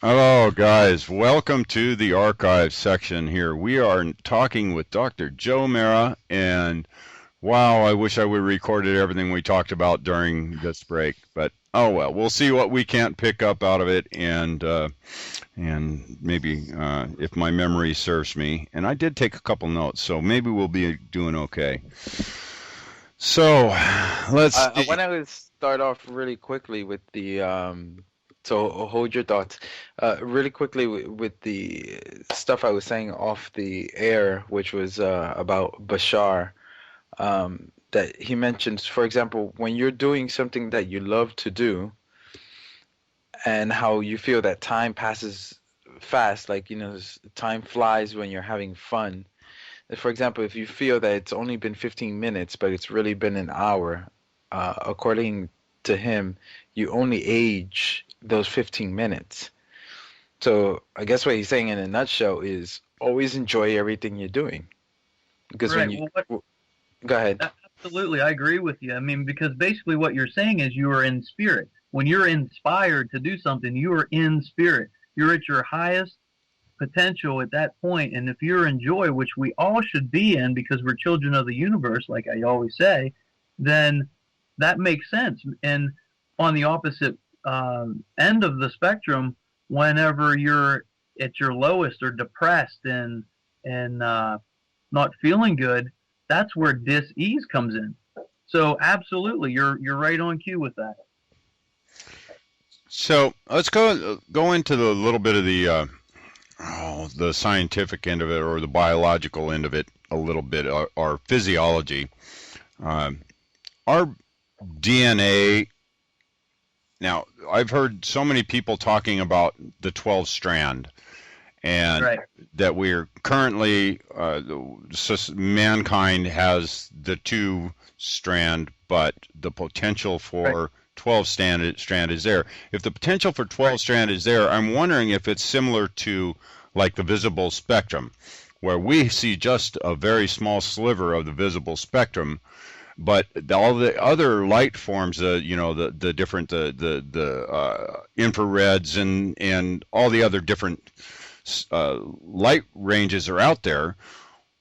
Hello, guys. Welcome to the archive section here. We are talking with Dr. Joe Marra, and wow, I wish I would have recorded everything we talked about during this break, but oh well. We'll see what we can't pick up out of it, and maybe if my memory serves me. And I did take a couple notes, so maybe we'll be doing okay. So let's I see. want to start off really quickly with the so hold your thoughts. Really quickly with the stuff I was saying off the air, which was about Bashar. That he mentions, for example, when you're doing something that you love to do, and how you feel that time passes fast, like time flies when you're having fun. For example, if you feel that it's only been 15 minutes, but it's really been an hour, according to him, you only age those 15 minutes. So I guess what he's saying in a nutshell is always enjoy everything you're doing. Because when Right. you Well, go ahead. absolutely, I agree with you. I mean, because basically what you're saying is you are in spirit. When you're inspired to do something, you are in spirit. You're at your highest potential at that point. And if you're in joy, which we all should be in because we're children of the universe, like I always say, then that makes sense. And on the opposite end of the spectrum, whenever you're at your lowest or depressed and not feeling good, that's where dis-ease comes in. So absolutely, you're right on cue with that. So let's go into the little bit of the scientific end of it or the biological end of it a little bit, our physiology. Uh, our DNA. Now, I've heard so many people talking about the 12 strand, and Right. that we're currently, mankind has the 2 strand, but the potential Right. for 12 strand is there. If the potential for 12 Right. strand is there, I'm wondering if it's similar to like the visible spectrum, where we see just a very small sliver of the visible spectrum, but all the other light forms, the different infrareds and all the other different light ranges are out there.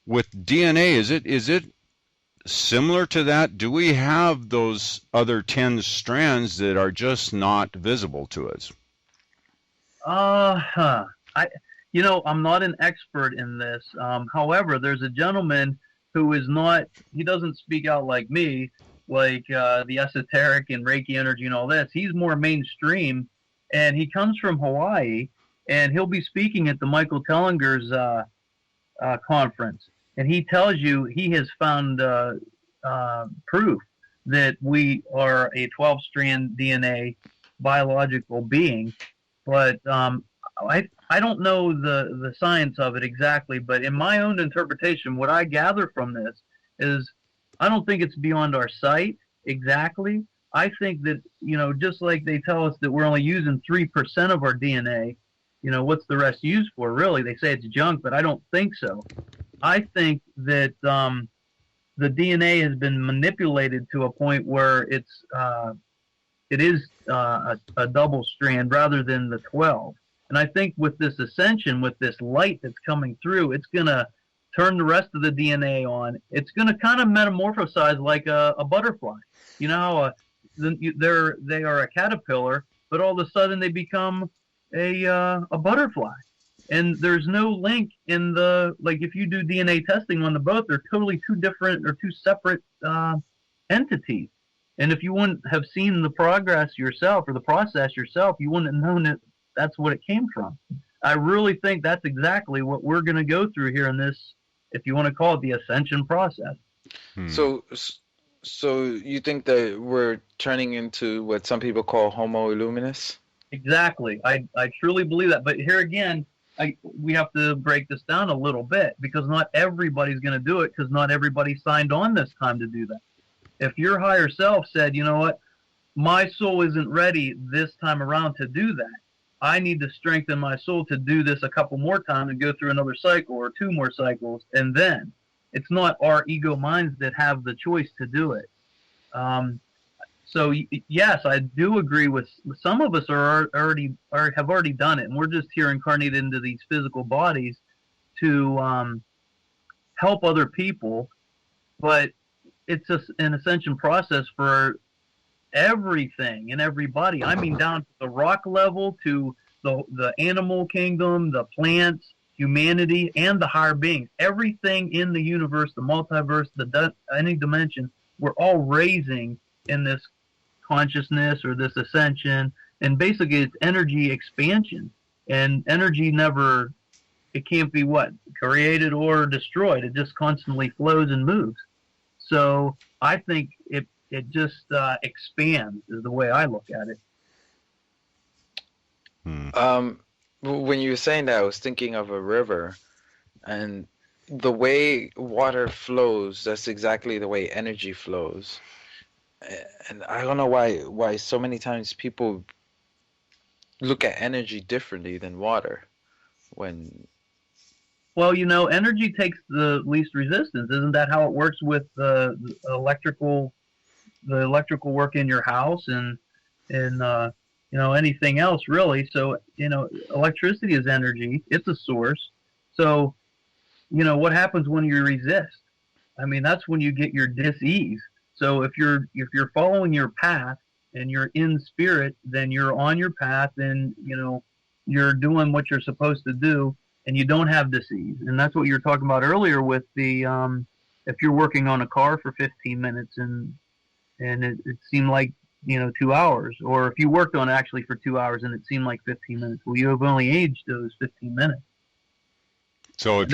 With DNA, is it similar to that? Do we have those other 10 strands that are just not visible to us? Huh. I, I'm not an expert in this. However, there's a gentleman who is not. He doesn't speak out like me, like the esoteric and Reiki energy and all this. He's more mainstream, and he comes from Hawaii, and he'll be speaking at the Michael Tellinger's conference, and he tells you he has found proof that we are a 12-strand DNA biological being, but I don't know the science of it exactly, but in my own interpretation, what I gather from this is I don't think it's beyond our sight exactly. I think that, just like they tell us that we're only using 3% of our DNA, what's the rest used for? Really, they say it's junk, but I don't think so. I think that the DNA has been manipulated to a point where it is a double strand rather than the 12. And I think with this ascension, with this light that's coming through, it's going to turn the rest of the DNA on. It's going to kind of metamorphosize like a butterfly. You know how they are a caterpillar, but all of a sudden they become a butterfly. And there's no link in like if you do DNA testing on the both, they're totally two different or two separate entities. And if you wouldn't have seen the progress yourself or the process yourself, you wouldn't have known that that's what it came from. I really think that's exactly what we're going to go through here in this, if you want to call it the ascension process. Hmm. So so you think that we're turning into what some people call Homo Illuminus? Exactly. I truly believe that. But here again, we have to break this down a little bit because not everybody's going to do it because not everybody signed on this time to do that. If your higher self said, you know what, my soul isn't ready this time around to do that. I need to strengthen my soul to do this a couple more times and go through another cycle or 2 more cycles. And then it's not our ego minds that have the choice to do it. Um, So yes, I do agree with some of us have already done it, and we're just here incarnated into these physical bodies to help other people. But it's just an ascension process for everything and everybody. I mean, down to the rock level, to the animal kingdom, the plants, humanity, and the higher beings. Everything in the universe, the multiverse, any dimension, we're all raising in this consciousness or this ascension. And basically, it's energy expansion. And energy never, it can't be created or destroyed. It just constantly flows and moves. So I think it just expands is the way I look at it. When you were saying that, I was thinking of a river, and the way water flows, that's exactly the way energy flows. And I don't know why so many times people look at energy differently than water. Well, energy takes the least resistance. Isn't that how it works with the electrical work in your house and anything else really? So, electricity is energy. It's a source. So, what happens when you resist? I mean, that's when you get your dis-ease. So if you're following your path and you're in spirit, then you're on your path and, you're doing what you're supposed to do and you don't have disease. And that's what you were talking about earlier with the, if you're working on a car for 15 minutes and it seemed like, 2 hours, or if you worked on it actually for 2 hours and it seemed like 15 minutes, well, you have only aged those 15 minutes. So if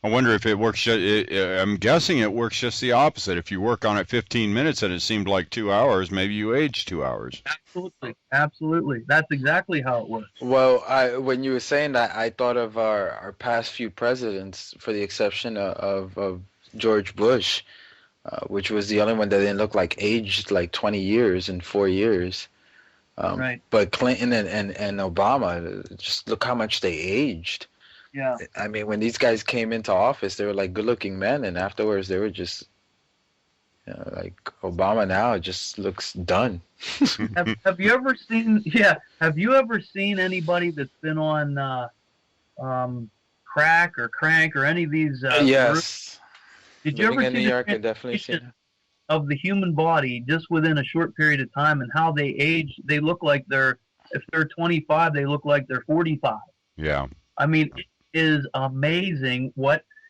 I wonder if it works. I'm guessing it works just the opposite. If you work on it 15 minutes and it seemed like 2 hours, maybe you aged 2 hours. Absolutely. That's exactly how it works. Well, when you were saying that, I thought of our past few presidents, for the exception of George Bush, which was the only one that didn't look like aged like 20 years in 4 years. Right. But Clinton and Obama, just look how much they aged. Yeah. I mean, when these guys came into office, they were like good-looking men, and afterwards they were just, like Obama now just looks done. Have you ever seen? Yeah. Have you ever seen anybody that's been on crack or crank or any of these? Yes. Groups? Did you Living ever in see New York, I definitely seen it. Of the human body just within a short period of time and how they age? They look like if they're 25, they look like they're 45. Yeah. I mean, it is amazing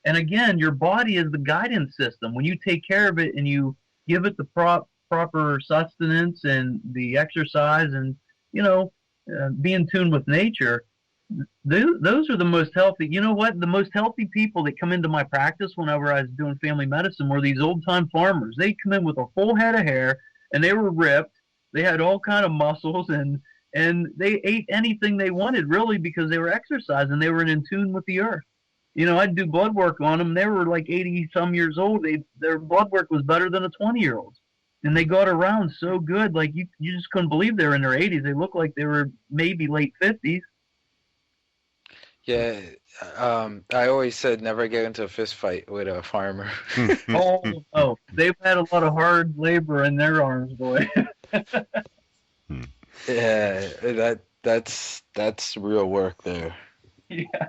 and again, your body is the guidance system. When you take care of it and you give it the proper sustenance and the exercise and, be in tune with nature, those are the most healthy. You know what? The most healthy people that come into my practice whenever I was doing family medicine were these old-time farmers. They come in with a full head of hair and they were ripped. They had all kind of muscles and they ate anything they wanted, really, because they were exercising. They were in tune with the earth. I'd do blood work on them. They were like 80-some years old. Their blood work was better than a 20-year-old. And they got around so good. Like, you just couldn't believe they were in their 80s. They looked like they were maybe late 50s. Yeah, I always said never get into a fist fight with a farmer. Oh, they've had a lot of hard labor in their arms, boy. Yeah, that's real work there. Yeah.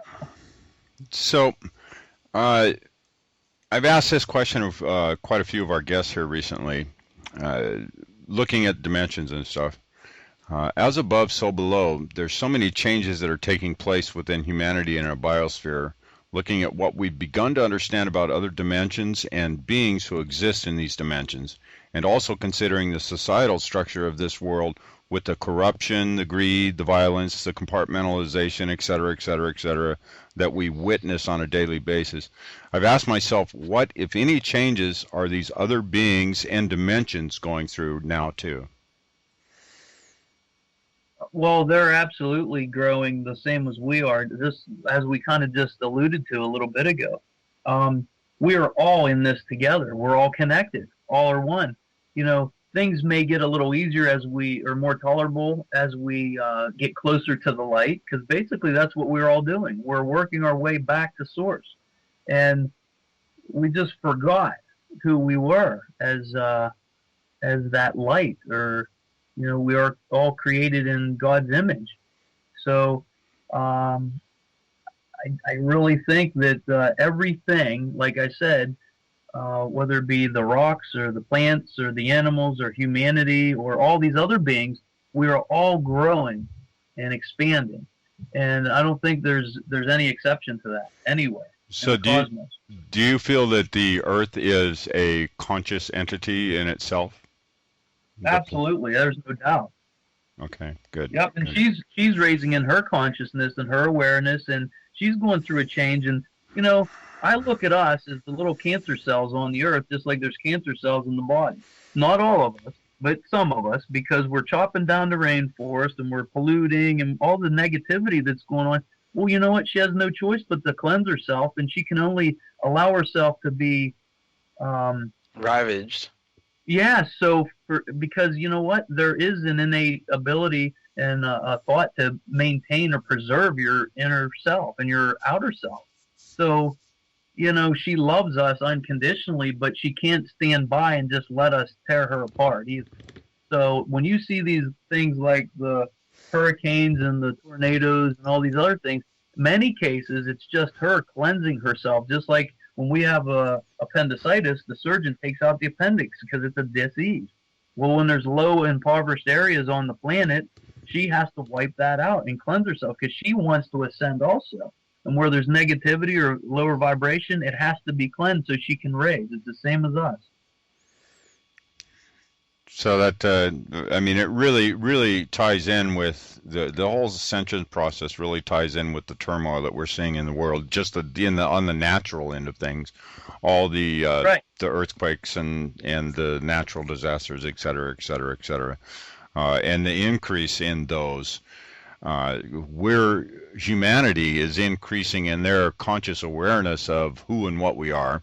So, I've asked this question of quite a few of our guests here recently, looking at dimensions and stuff. As above, so below. There's so many changes that are taking place within humanity and our biosphere, looking at what we've begun to understand about other dimensions and beings who exist in these dimensions, and also considering the societal structure of this world with the corruption, the greed, the violence, the compartmentalization, et cetera, that we witness on a daily basis. I've asked myself, what, if any, changes are these other beings and dimensions going through now, too? Well, they're absolutely growing the same as we are, just as we kind of just alluded to a little bit ago. We are all in this together. We're all connected. All are one. Things may get a little easier or more tolerable as we get closer to the light, because basically that's what we're all doing. We're working our way back to source. And we just forgot who we were as as that light, or we are all created in God's image. So I really think that everything, like I said, whether it be the rocks or the plants or the animals or humanity or all these other beings, we are all growing and expanding. And I don't think there's any exception to that anywhere. So do you feel that the Earth is a conscious entity in itself? Absolutely, there's no doubt. Okay, good. Yep, and good. she's raising in her consciousness and her awareness, and she's going through a change. And I look at us as the little cancer cells on the Earth, just like there's cancer cells in the body. Not all of us, but some of us, because we're chopping down the rainforest and we're polluting and all the negativity that's going on. Well, you know what? She has no choice but to cleanse herself, and she can only allow herself to be ravaged. Yeah, so because you know what? There is an innate ability and a thought to maintain or preserve your inner self and your outer self. So, she loves us unconditionally, but she can't stand by and just let us tear her apart either. So when you see these things like the hurricanes and the tornadoes and all these other things, many cases it's just her cleansing herself, just like when we have appendicitis, the surgeon takes out the appendix because it's a disease. Well, when there's low impoverished areas on the planet, she has to wipe that out and cleanse herself because she wants to ascend also. And where there's negativity or lower vibration, it has to be cleansed so she can raise. It's the same as us. So that, it really ties in with the whole ascension process. Really ties in with the turmoil that we're seeing in the world, just on the natural end of things, all the right. the earthquakes and the natural disasters, et cetera, et cetera, et cetera, and the increase in those. Where humanity is increasing in their conscious awareness of who and what we are.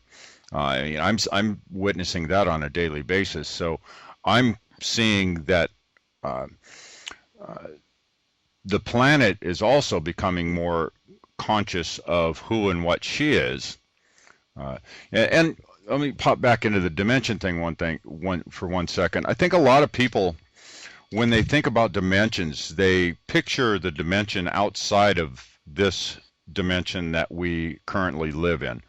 I'm witnessing that on a daily basis. So I'm seeing that the planet is also becoming more conscious of who and what she is. And let me pop back into the dimension thing for 1 second. I think a lot of people, when they think about dimensions, they picture the dimension outside of this dimension that we currently live in.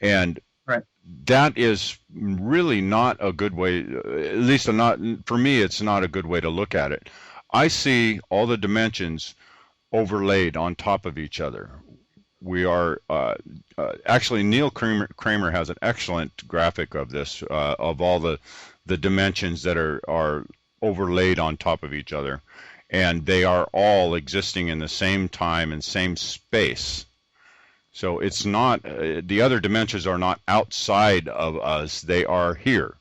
And right. That is really not a good way, at least not for me, it's not a good way to look at it. I see all the dimensions overlaid on top of each other. We are actually, Neil Kramer has an excellent graphic of this, of all the dimensions that are overlaid on top of each other, and they are all existing in the same time and same space. So it's not, the other dimensions are not outside of us, they are here.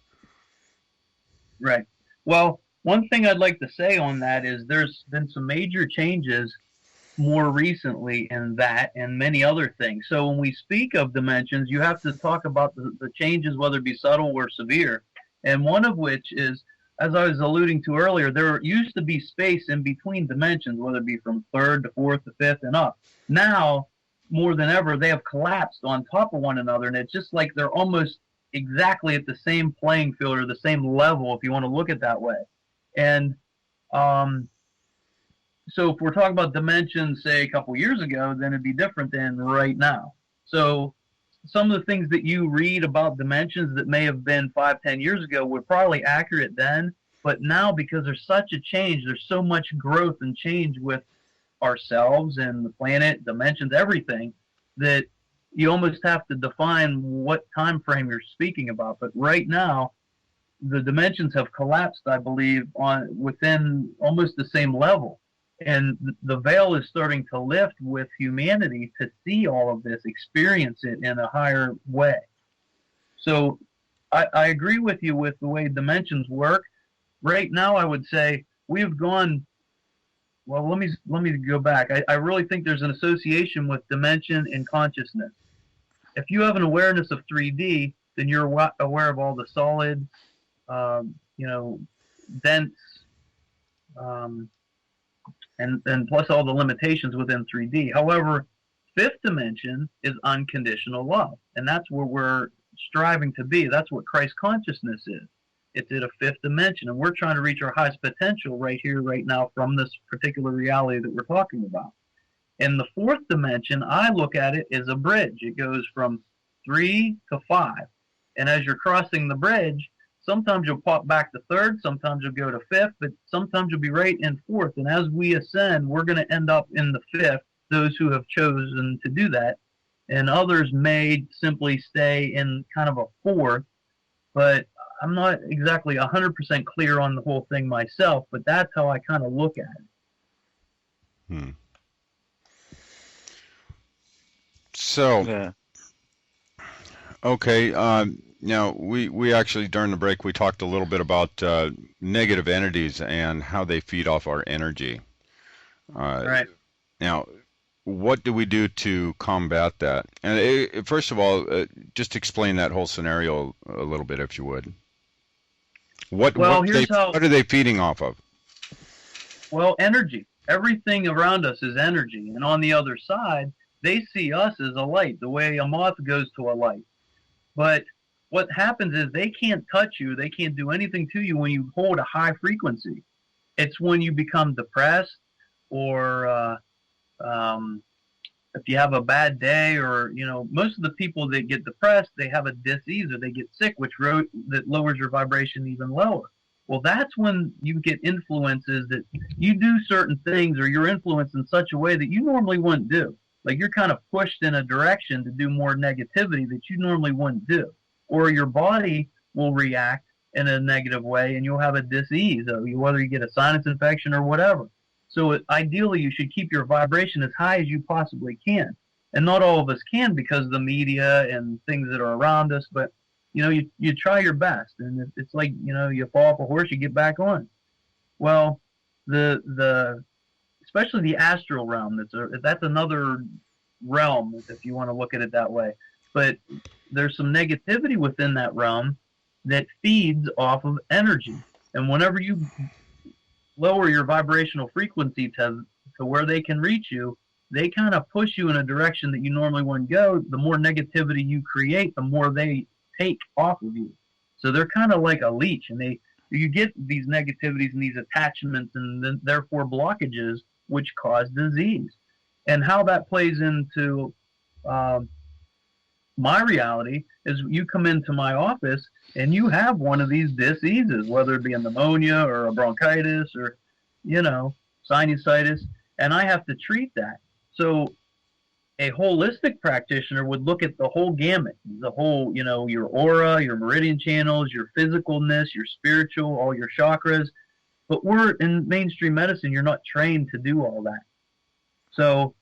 Right. Well, one thing I'd like to say on that is there's been some major changes more recently in that and many other things. So when we speak of dimensions, you have to talk about the changes, whether it be subtle or severe. And one of which is, as I was alluding to earlier, there used to be space in between dimensions, whether it be from third to fourth to fifth and up. Now, more than ever, they have collapsed on top of one another, and it's just like they're almost exactly at the same playing field or the same level, if you want to look at it that way. And so if we're talking about dimensions, say, a couple years ago, then it'd be different than right now. So some of the things that you read about dimensions that may have been 5-10 years ago were probably accurate then, but now, because there's such a change, there's so much growth and change with ourselves and the planet, dimensions, everything, that you almost have to define what time frame you're speaking about. But right now, the dimensions have collapsed, I believe, within almost the same level. And the veil is starting to lift with humanity to see all of this, experience it in a higher way. So I agree with you with the way dimensions work. Right now, I would say we've gone, well, let me go back. I really think there's an association with dimension and consciousness. If you have an awareness of 3D, then you're aware of all the solid, dense, and plus all the limitations within 3D. However, fifth dimension is unconditional love, and that's where we're striving to be. That's what Christ consciousness is. It's at a fifth dimension, and we're trying to reach our highest potential right here, right now, from this particular reality that we're talking about. In the fourth dimension, I look at it as a bridge. It goes from 3 to 5. And as you're crossing the bridge, sometimes you'll pop back to third, sometimes you'll go to fifth, but sometimes you'll be right in fourth. And as we ascend, we're going to end up in the fifth, those who have chosen to do that. And others may simply stay in kind of a fourth, but I'm not exactly 100% clear on the whole thing myself, but that's how I kind of look at it. So, Yeah. okay, now we actually, during the break, we talked a little bit about negative entities and how they feed off our energy. Right. Now, what do we do to combat that? And first of all, just explain that whole scenario a little bit, if you would. What are they feeding off of? Well, energy. Everything around us is energy. And on the other side, they see us as a light, the way a moth goes to a light. But what happens is they can't touch you. They can't do anything to you when you hold a high frequency. It's when you become depressed, or if you have a bad day, or, most of the people that get depressed, they have a dis-ease or they get sick, that lowers your vibration even lower. Well, that's when you get influences that you do certain things, or you're influenced in such a way that you normally wouldn't do. Like you're kind of pushed in a direction to do more negativity that you normally wouldn't do. Or your body will react in a negative way and you'll have a dis-ease, whether you get a sinus infection or whatever. So ideally, you should keep your vibration as high as you possibly can. And not all of us can because of the media and things that are around us, but you try your best. And it's like, you fall off a horse, you get back on. Well, especially the astral realm, that's another realm, if you want to look at it that way. But there's some negativity within that realm that feeds off of energy. And whenever you lower your vibrational frequency to where they can reach you, they kind of push you in a direction that you normally wouldn't go. The more negativity you create, the more they take off of you. So they're kind of like a leech, and you get these negativities and these attachments and then therefore blockages, which cause disease. And how that plays into my reality is you come into my office and you have one of these diseases, whether it be a pneumonia or a bronchitis or, sinusitis, and I have to treat that. So a holistic practitioner would look at the whole gamut, the whole, your aura, your meridian channels, your physicalness, your spiritual, all your chakras. But we're in mainstream medicine, you're not trained to do all that. So,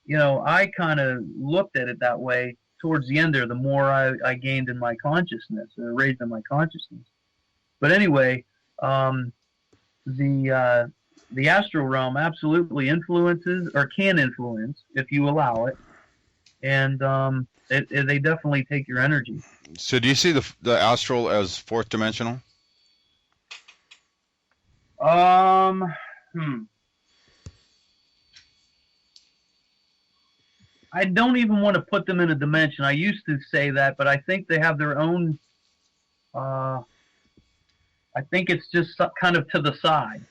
I kind of looked at it that way towards the end there, the more I gained in my consciousness, raised in my consciousness. But anyway, the astral realm absolutely influences, or can influence, if you allow it. And they definitely take your energy. So do you see the astral as fourth dimensional? I don't even want to put them in a dimension. I used to say that, but I think they have their own. I think it's just kind of to the side.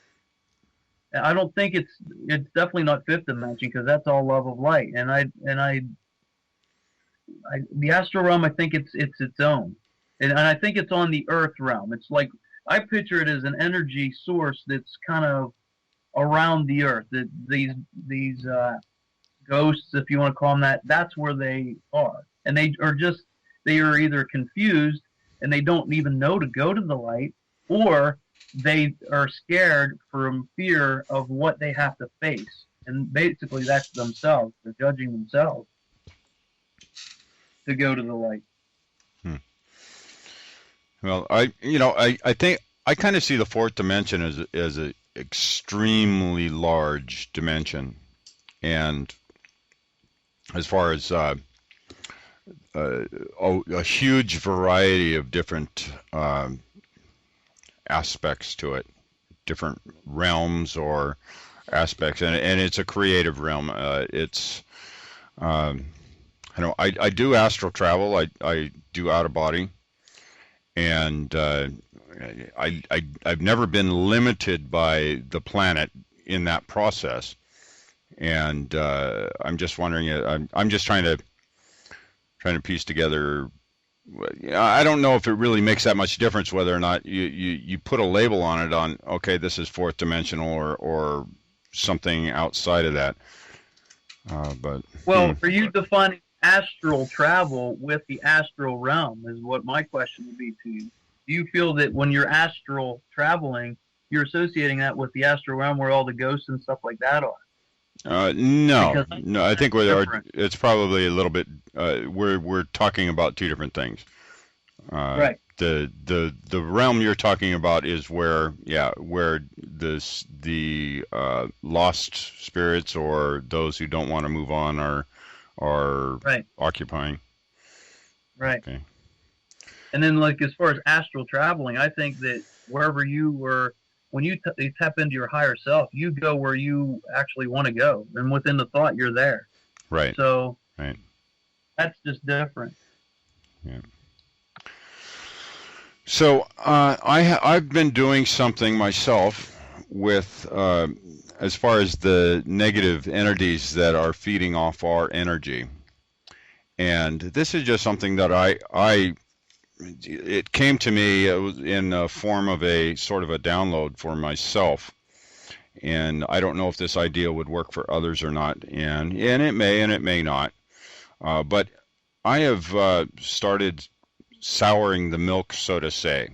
I don't think it's definitely not fifth dimension, because that's all love of light. And the astral realm, I think it's its own, and I think it's on the earth realm. It's like, I picture it as an energy source that's kind of around the earth. That these ghosts, if you want to call them that, that's where they are. And they are either confused and they don't even know to go to the light, or they are scared from fear of what they have to face. And basically that's themselves. They're judging themselves to go to the light. Well, I think I kind of see the fourth dimension as an extremely large dimension. And as far as a huge variety of different aspects to it, different realms or aspects, and it's a creative realm. I do astral travel. I do out of body, and I've never been limited by the planet in that process, and I'm just wondering. I'm just trying to piece together. I don't know if it really makes that much difference whether or not you put a label on it on, okay, this is fourth dimensional or something outside of that. But well, are you defining astral travel with the astral realm is what my question would be to you. Do you feel that when you're astral traveling, you're associating that with the astral realm where all the ghosts and stuff like that are? No, I think it's probably a little bit. We're talking about two different things. Right. The realm you're talking about is where the lost spirits or those who don't want to move on are right. occupying. Right. Okay. And then, like, as far as astral traveling, I think that wherever you were, when you tap into your higher self, you go where you actually want to go, and within the thought, you're there. Right. So, right. That's just different. Yeah. So I've been doing something myself with as far as the negative entities that are feeding off our energy, and this is just something that it came to me in the form of a sort of a download for myself, and I don't know if this idea would work for others or not, and it may and it may not, but I have started souring the milk, so to say.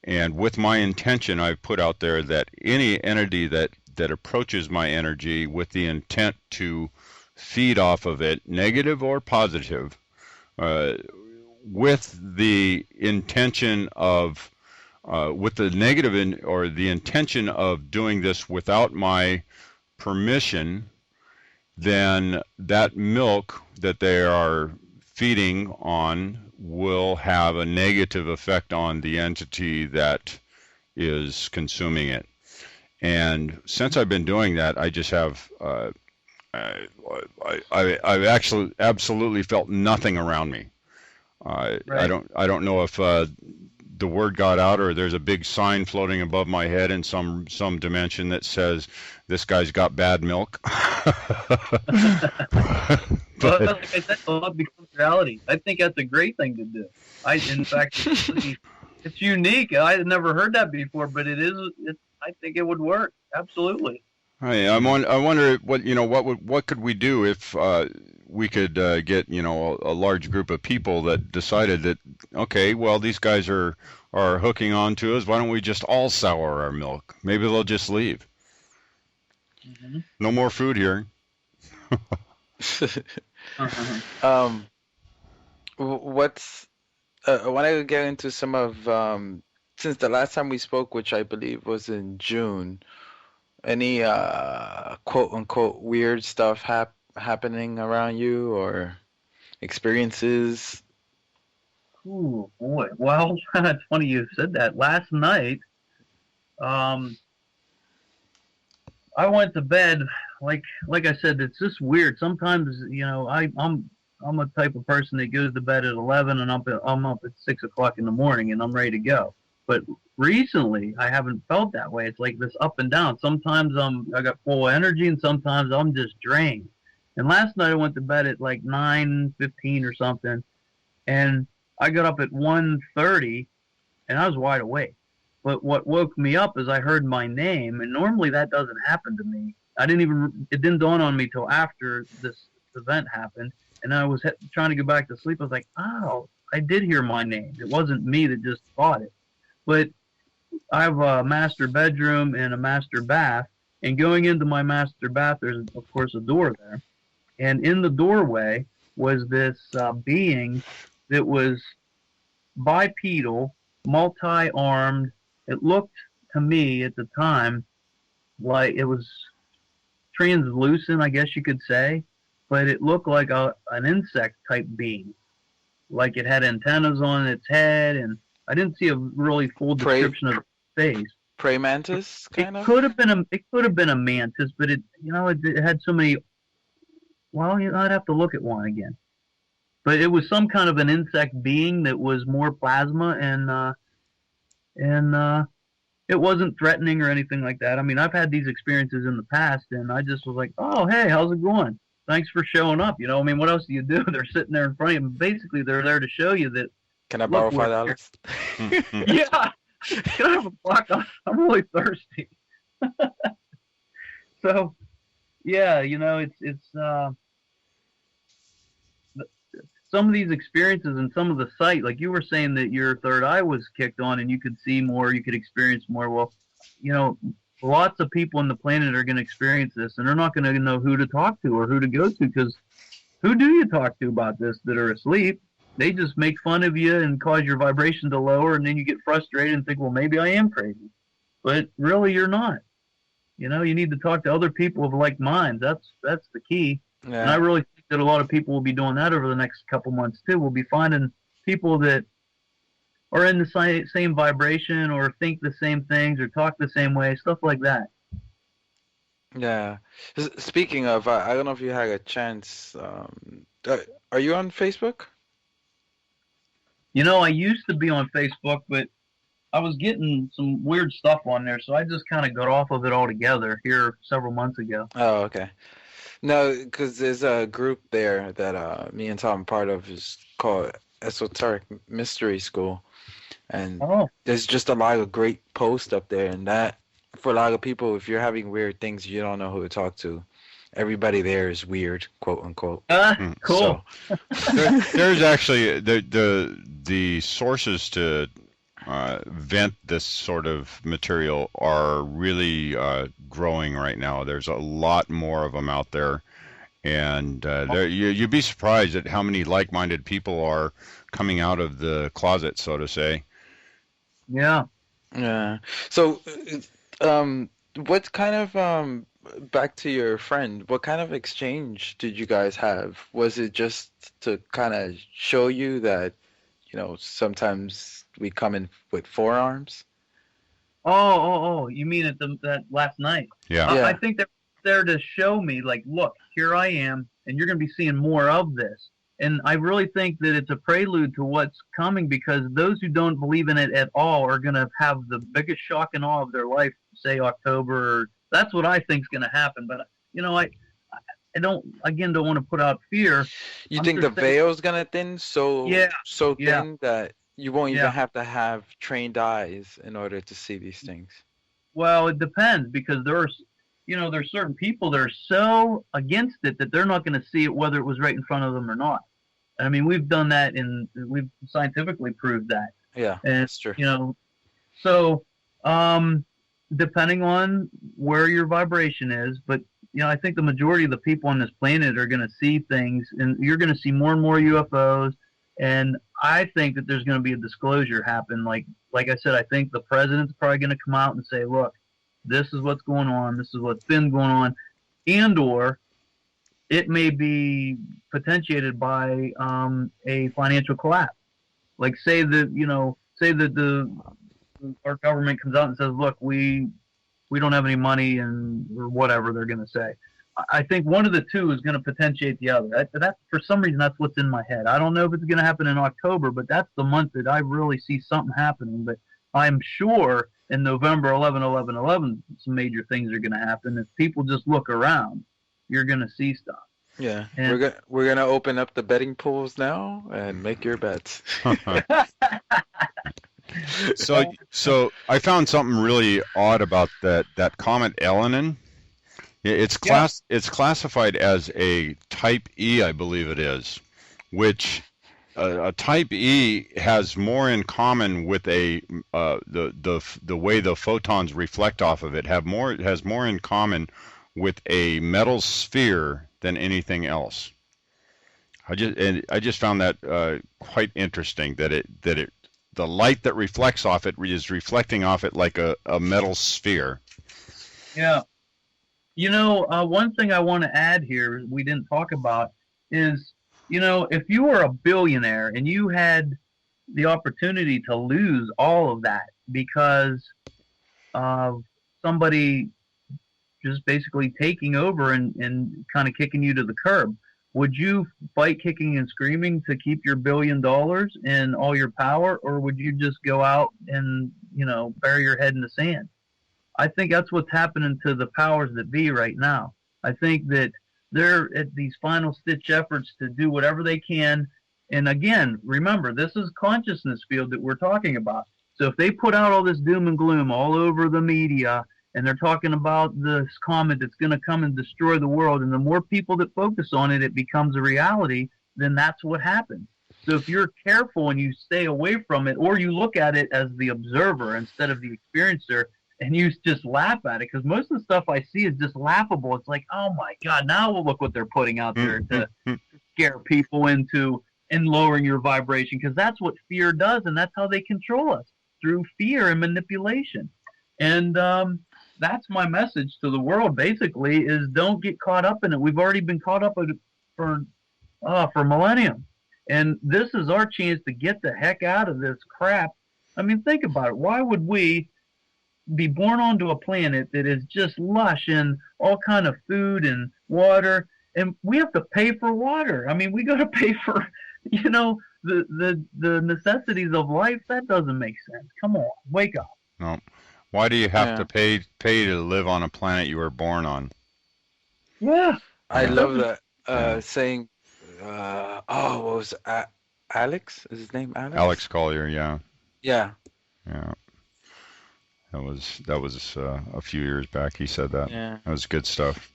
And with my intention, I've put out there that any entity that approaches my energy with the intent to feed off of it, negative or positive, with the intention of, with the negative or the intention of doing this without my permission, then that milk that they are feeding on will have a negative effect on the entity that is consuming it. And since I've been doing that, I just have I've actually absolutely felt nothing around me. Right. I don't know if the word got out or there's a big sign floating above my head in some dimension that says this guy's got bad milk. But, well, like I said, love becomes reality. I think that's a great thing to do. In fact, it's unique. I had never heard that before, but it is. I think it would work absolutely. Hey, I wonder what could we do if we could get a large group of people that decided that, okay, well, these guys are hooking on to us. Why don't we just all sour our milk? Maybe they'll just leave. Mm-hmm. No more food here. What's I want to get into some of since the last time we spoke, which I believe was in June. Any quote unquote weird stuff happening around you or experiences? Ooh, boy. Well, it's funny you said that. Last night, I went to bed. Like I said, it's just weird. Sometimes, I'm a type of person that goes to bed at 11 and I'm up at 6 o'clock in the morning and I'm ready to go. But recently, I haven't felt that way. It's like this up and down. Sometimes I got full energy and sometimes I'm just drained. And last night I went to bed at like 9:15 or something, and I got up at 1:30 and I was wide awake. But what woke me up is I heard my name, and normally that doesn't happen to me. It didn't dawn on me till after this event happened, and I was trying to go back to sleep. I was like, oh, I did hear my name. It wasn't me that just thought it. But I have a master bedroom and a master bath, and going into my master bath, there's, of course, a door there. And in the doorway was this being that was bipedal, multi-armed. It looked to me at the time like it was translucent, I guess you could say, but it looked like an insect-type being. Like it had antennas on its head, and I didn't see a really full description of its face. Prey mantis, kind of? It could have been a mantis, but it had so many. Well, I'd have to look at one again. But it was some kind of an insect being that was more plasma, and and it wasn't threatening or anything like that. I mean, I've had these experiences in the past, and I just was like, "Oh, hey, how's it going? Thanks for showing up." I mean, what else do you do? They're sitting there in front of you. Basically, they're there to show you that. Can I Look, borrow $5? yeah, can I have a block? I'm really thirsty. So, yeah, it's some of these experiences and some of the sight, like you were saying that your third eye was kicked on and you could see more, you could experience more. Well, lots of people on the planet are going to experience this, and they're not going to know who to talk to or who to go to, because who do you talk to about this that are asleep? They just make fun of you and cause your vibration to lower, and then you get frustrated and think, well, maybe I am crazy. But really, you're not. You need to talk to other people of like minds. That's the key. Yeah. And I really think that a lot of people will be doing that over the next couple months too. We'll be finding people that are in the same vibration or think the same things or talk the same way, stuff like that. Yeah. Speaking of, I don't know if you had a chance. Are you on Facebook? I used to be on Facebook, but I was getting some weird stuff on there, so I just kind of got off of it altogether here several months ago. Oh, okay. No, because there's a group there that me and Tom are part of, is called Esoteric Mystery School, and there's just a lot of great posts up there, and that for a lot of people, if you're having weird things, you don't know who to talk to. Everybody there is weird, quote unquote. Cool. So, there's actually the sources to vent this sort of material are really growing right now. There's a lot more of them out there, and you'd be surprised at how many like-minded people are coming out of the closet, so to say. Yeah. Yeah. So, what kind of back to your friend, what kind of exchange did you guys have? Was it just to kind of show you that, sometimes we come in with forearms? Oh, you mean at that last night? Yeah. I think they're there to show me, like, look, here I am, and you're going to be seeing more of this. And I really think that it's a prelude to what's coming, because those who don't believe in it at all are going to have the biggest shock and awe of their life, say October. That's what I think is going to happen. But, I don't want to put out fear. You think the veil's going to thin so thin that you won't even have to have trained eyes in order to see these things? Well, it depends, because there's certain people that are so against it that they're not going to see it whether it was right in front of them or not. I mean, we've done that, and we've scientifically proved that. Yeah, and, that's true. So depending on where your vibration is, but I think the majority of the people on this planet are going to see things, and you're going to see more and more UFOs. And I think that there's going to be a disclosure happen. Like I said, I think the president's probably going to come out and say, look, this is what's going on. This is what's been going on. And or it may be potentiated by a financial collapse. Like say that our government comes out and says, look, we don't have any money, and or whatever they're going to say. I think one of the two is going to potentiate the other. That for some reason, that's what's in my head. I don't know if it's going to happen in October, but that's the month that I really see something happening. But I'm sure in November 11/11/11, some major things are going to happen. If people just look around, you're going to see stuff. Yeah, and we're gonna open up the betting pools now and make your bets. So I found something really odd about that comet Elenin. It's classified as a Type E, I believe it is, which a Type E has more in common with the way the photons reflect off of it. Has more in common with a metal sphere than anything else. I just found that quite interesting, that the light that reflects off it is reflecting off it like a metal sphere. Yeah. One thing I want to add here we didn't talk about is, if you were a billionaire and you had the opportunity to lose all of that because of somebody just basically taking over and kind of kicking you to the curb, would you fight kicking and screaming to keep your $1 billion and all your power, or would you just go out and, bury your head in the sand? I think that's what's happening to the powers that be right now. I think that they're at these final stitch efforts to do whatever they can. And again, remember, this is consciousness field that we're talking about. So if they put out all this doom and gloom all over the media, and they're talking about this comet that's going to come and destroy the world, and the more people that focus on it, it becomes a reality, then that's what happens. So if you're careful and you stay away from it, or you look at it as the observer instead of the experiencer, and you just laugh at it, because most of the stuff I see is just laughable. It's like, oh my God, now look what they're putting out there to scare people into and lowering your vibration, because that's what fear does, and that's how they control us, through fear and manipulation. And that's my message to the world, basically, is don't get caught up in it. We've already been caught up in it for millennium. And this is our chance to get the heck out of this crap. I mean, think about it. Why would we be born onto a planet that is just lush in all kind of food and water, and we have to pay for water? I mean, we got to pay for, the necessities of life. That doesn't make sense. Come on, wake up. No. Why do you have to pay to live on a planet you were born on? Yeah. I love that saying. What was Alex? Is his name Alex? Alex Collier, yeah. Yeah. Yeah. That was a few years back. He said that. Yeah. That was good stuff.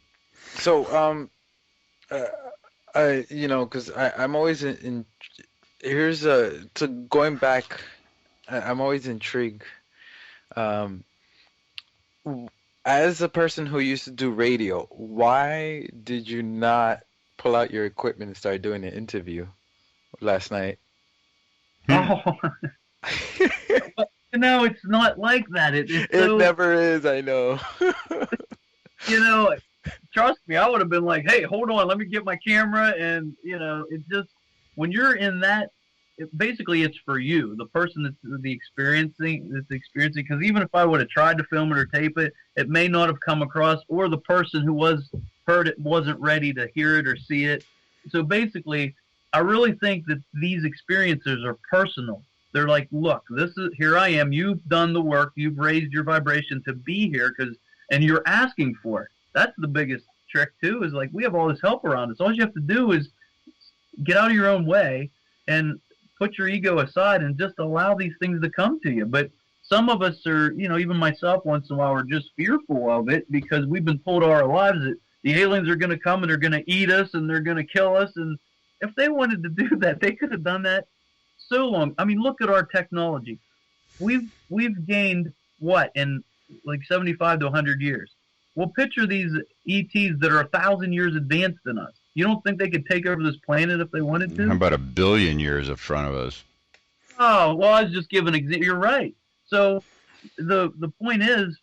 So because I'm always in here's to going back. I'm always intrigued. As a person who used to do radio, why did you not pull out your equipment and start doing an interview last night? Oh. It's not like that. It never is, I know. Trust me, I would have been like, hey, hold on, let me get my camera. And, it's just, when you're in that, basically it's for you, the person that's experiencing, because even if I would have tried to film it or tape it, it may not have come across, or the person who heard it wasn't ready to hear it or see it. So basically, I really think that these experiences are personal. They're like, look, here I am. You've done the work. You've raised your vibration to be here, and you're asking for it. That's the biggest trick too. Is like, we have all this help around us. All you have to do is get out of your own way and put your ego aside and just allow these things to come to you. But some of us are, even myself, once in a while, we're just fearful of it because we've been told all our lives that the aliens are going to come and they're going to eat us and they're going to kill us. And if they wanted to do that, they could have done that so long. I mean, look at our technology. We've gained what in like 75 to 100 years. Well, picture these ETs that are 1,000 years advanced than us. You don't think they could take over this planet if they wanted to? How about 1 billion years in front of us? Oh, well, I was just giving an example. You're right. So the point is,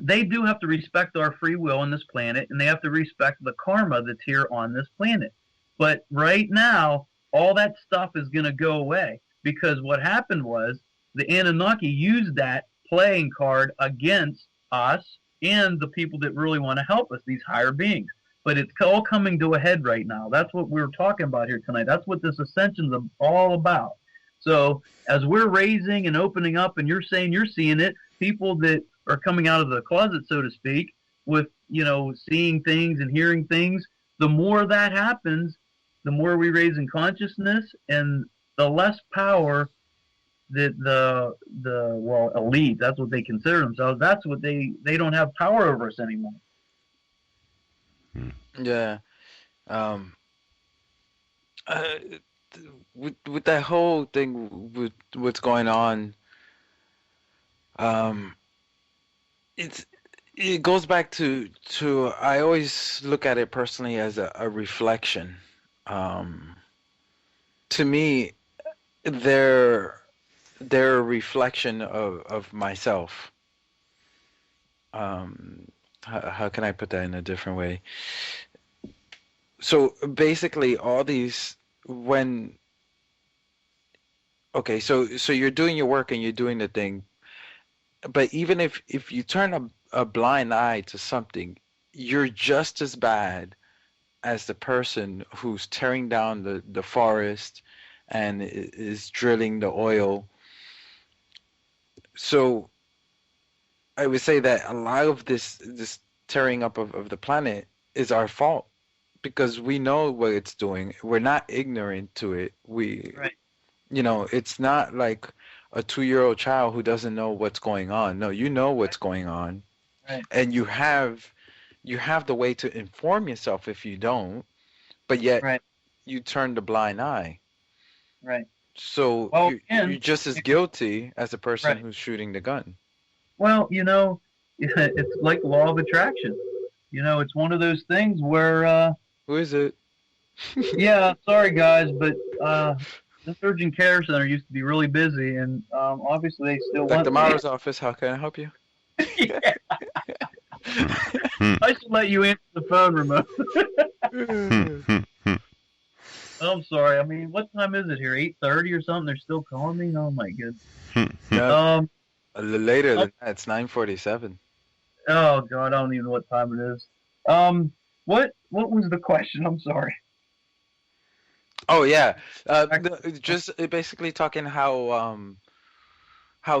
they do have to respect our free will on this planet, and they have to respect the karma that's here on this planet. But right now, all that stuff is going to go away, because what happened was the Anunnaki used that playing card against us and the people that really want to help us, these higher beings. But it's all coming to a head right now. That's what we're talking about here tonight. That's what this ascension is all about. So as we're raising and opening up, and you're saying you're seeing it, people that are coming out of the closet, so to speak, with, seeing things and hearing things, the more that happens, the more we raise in consciousness, and the less power that the elite, that's what they consider themselves, that's what they don't have power over us anymore. Yeah. With that whole thing with what's going on, it goes back to I always look at it personally as a reflection. To me, they're a reflection of myself. How can I put that in a different way? So basically, all these, so you're doing your work and you're doing the thing, but even if you turn a blind eye to something, you're just as bad as the person who's tearing down the forest and is drilling the oil. So I would say that a lot of this tearing up of the planet is our fault because we know what it's doing. We're not ignorant to it. Right. It's not like a 2-year-old child who doesn't know what's going on. No, you know what's going on. Right. And you have the way to inform yourself if you don't, but yet Right. you turn the blind eye. Right. So Well, you're just as guilty as the person Right. who's shooting the gun. Well, it's like law of attraction. It's one of those things where, Who is it? yeah, sorry guys, but this urgent care center used to be really busy, and obviously they still want Dr. me. Marra's office, how can I help you? Yeah. I should let you answer the phone, Ramon. I'm sorry. I mean, what time is it here? 8:30 or something? They're still calling me? Oh my goodness. Yeah. A little later than that, it's 9:47. Oh God, I don't even know what time it is. What was the question? I'm sorry. Oh yeah, just basically talking how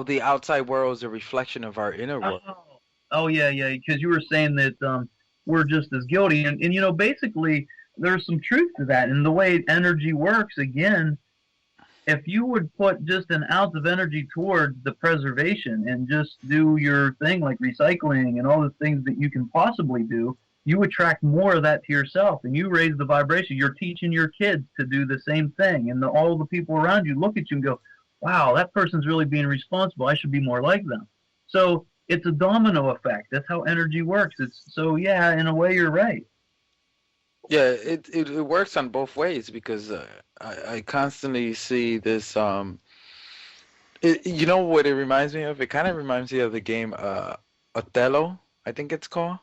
the outside world is a reflection of our inner world. Oh yeah, because you were saying that we're just as guilty, and basically there's some truth to that. And the way energy works, again, if you would put just an ounce of energy towards the preservation and just do your thing like recycling and all the things that you can possibly do, you attract more of that to yourself, and you raise the vibration. You're teaching your kids to do the same thing, and all the people around you look at you and go, wow, that person's really being responsible. I should be more like them. So it's a domino effect. That's how energy works. Yeah, in a way, you're right. Yeah, it works on both ways because I constantly see this. You know what it reminds me of? It kind of reminds me of the game Othello, I think it's called.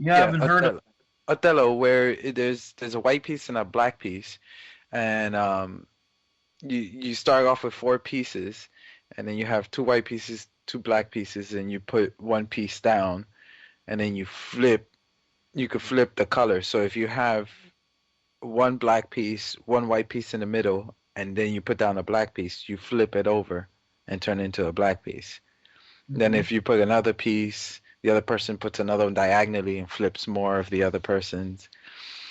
Yeah, I haven't heard of Othello, where there's a white piece and a black piece, and you start off with 4 pieces, and then you have 2 white pieces, 2 black pieces, and you put 1 piece down, and then you could flip the color. So if you have 1 black piece, 1 white piece in the middle, and then you put down a black piece, you flip it over and turn it into a black piece. Mm-hmm. Then if you put another piece, the other person puts another one diagonally and flips more of the other person's.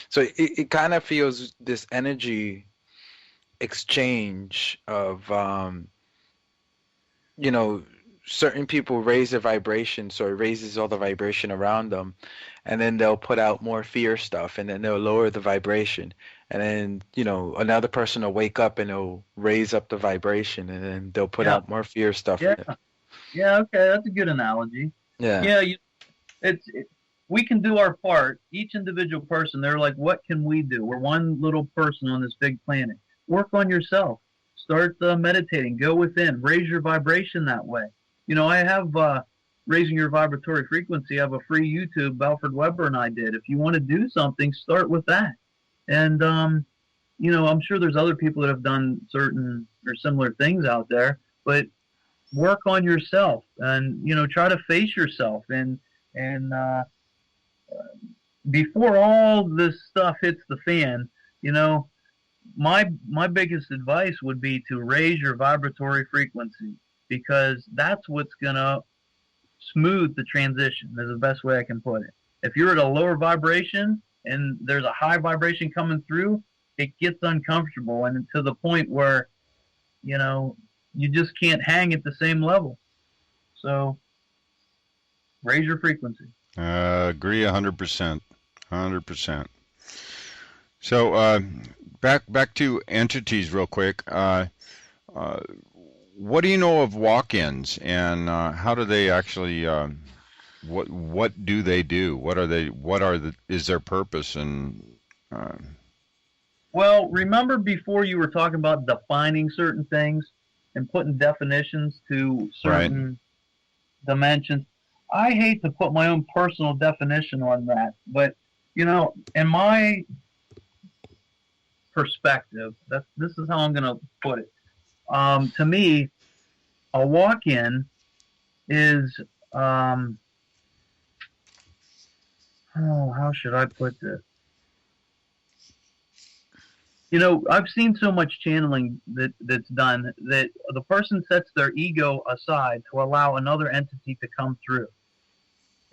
So it kind of feels this energy exchange of, certain people raise their vibration, so it raises all the vibration around them, and then they'll put out more fear stuff, and then they'll lower the vibration, and then another person will wake up and they'll raise up the vibration, and then they'll put out more fear stuff. Yeah, okay, that's a good analogy. Yeah, we can do our part. Each individual person, they're like, what can we do? We're one little person on this big planet. Work on yourself. Start meditating. Go within. Raise your vibration that way. I have Raising Your Vibratory Frequency. I have a free YouTube Alfred Weber and I did. If you want to do something, start with that. And, I'm sure there's other people that have done certain or similar things out there, but work on yourself and, try to face yourself. And before all this stuff hits the fan, my biggest advice would be to raise your vibratory frequency, because that's what's going to smooth the transition, is the best way I can put it. If you're at a lower vibration and there's a high vibration coming through, it gets uncomfortable, and to the point where, you just can't hang at the same level. So raise your frequency. Agree 100%. 100%. So back to entities real quick. What do you know of walk-ins, and how do they actually? What do they do? What are they? Is their purpose? And well, remember before you were talking about defining certain things and putting definitions to certain dimensions. I hate to put my own personal definition on that, but in my perspective, this is how I'm going to put it. To me, a walk-in is, oh, how should I put this? You know, I've seen so much channeling that's done that the person sets their ego aside to allow another entity to come through.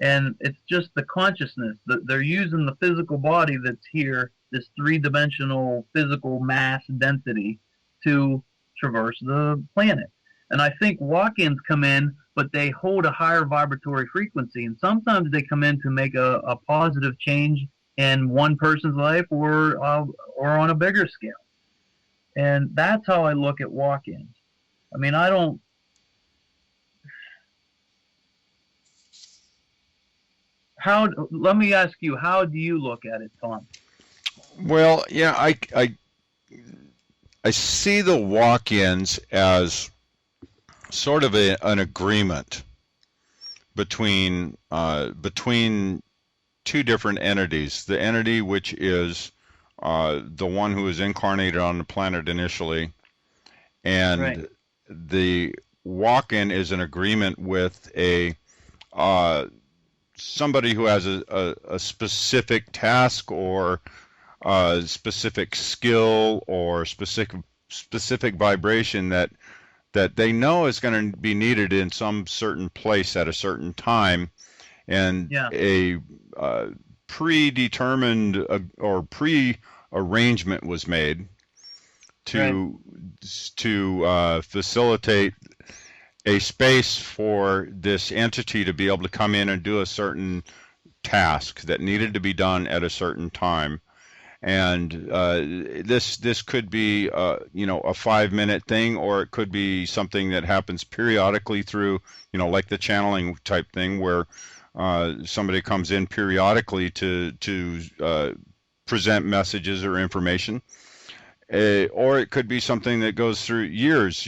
And it's just the consciousness that they're using the physical body that's here, this three-dimensional physical mass density, to traverse the planet. And I think walk-ins come in, but they hold a higher vibratory frequency. And sometimes they come in to make a positive change in one person's life or on a bigger scale. And that's how I look at walk-ins. I mean, I don't. Let me ask you, how do you look at it, Tom? Well, yeah, I see the walk-ins as sort of an agreement between two different entities. The entity which is the one who was incarnated on the planet initially, and Right. the walk-in is an agreement with a somebody who has a specific task or a specific skill or specific vibration that they know is going to be needed in some certain place at a certain time, and Yeah. a predetermined or pre-arrangement was made to facilitate a space for this entity to be able to come in and do a certain task that needed to be done at a certain time. And this could be a 5-minute thing, or it could be something that happens periodically through, like the channeling type thing, where somebody comes in periodically to present messages or information, or it could be something that goes through years.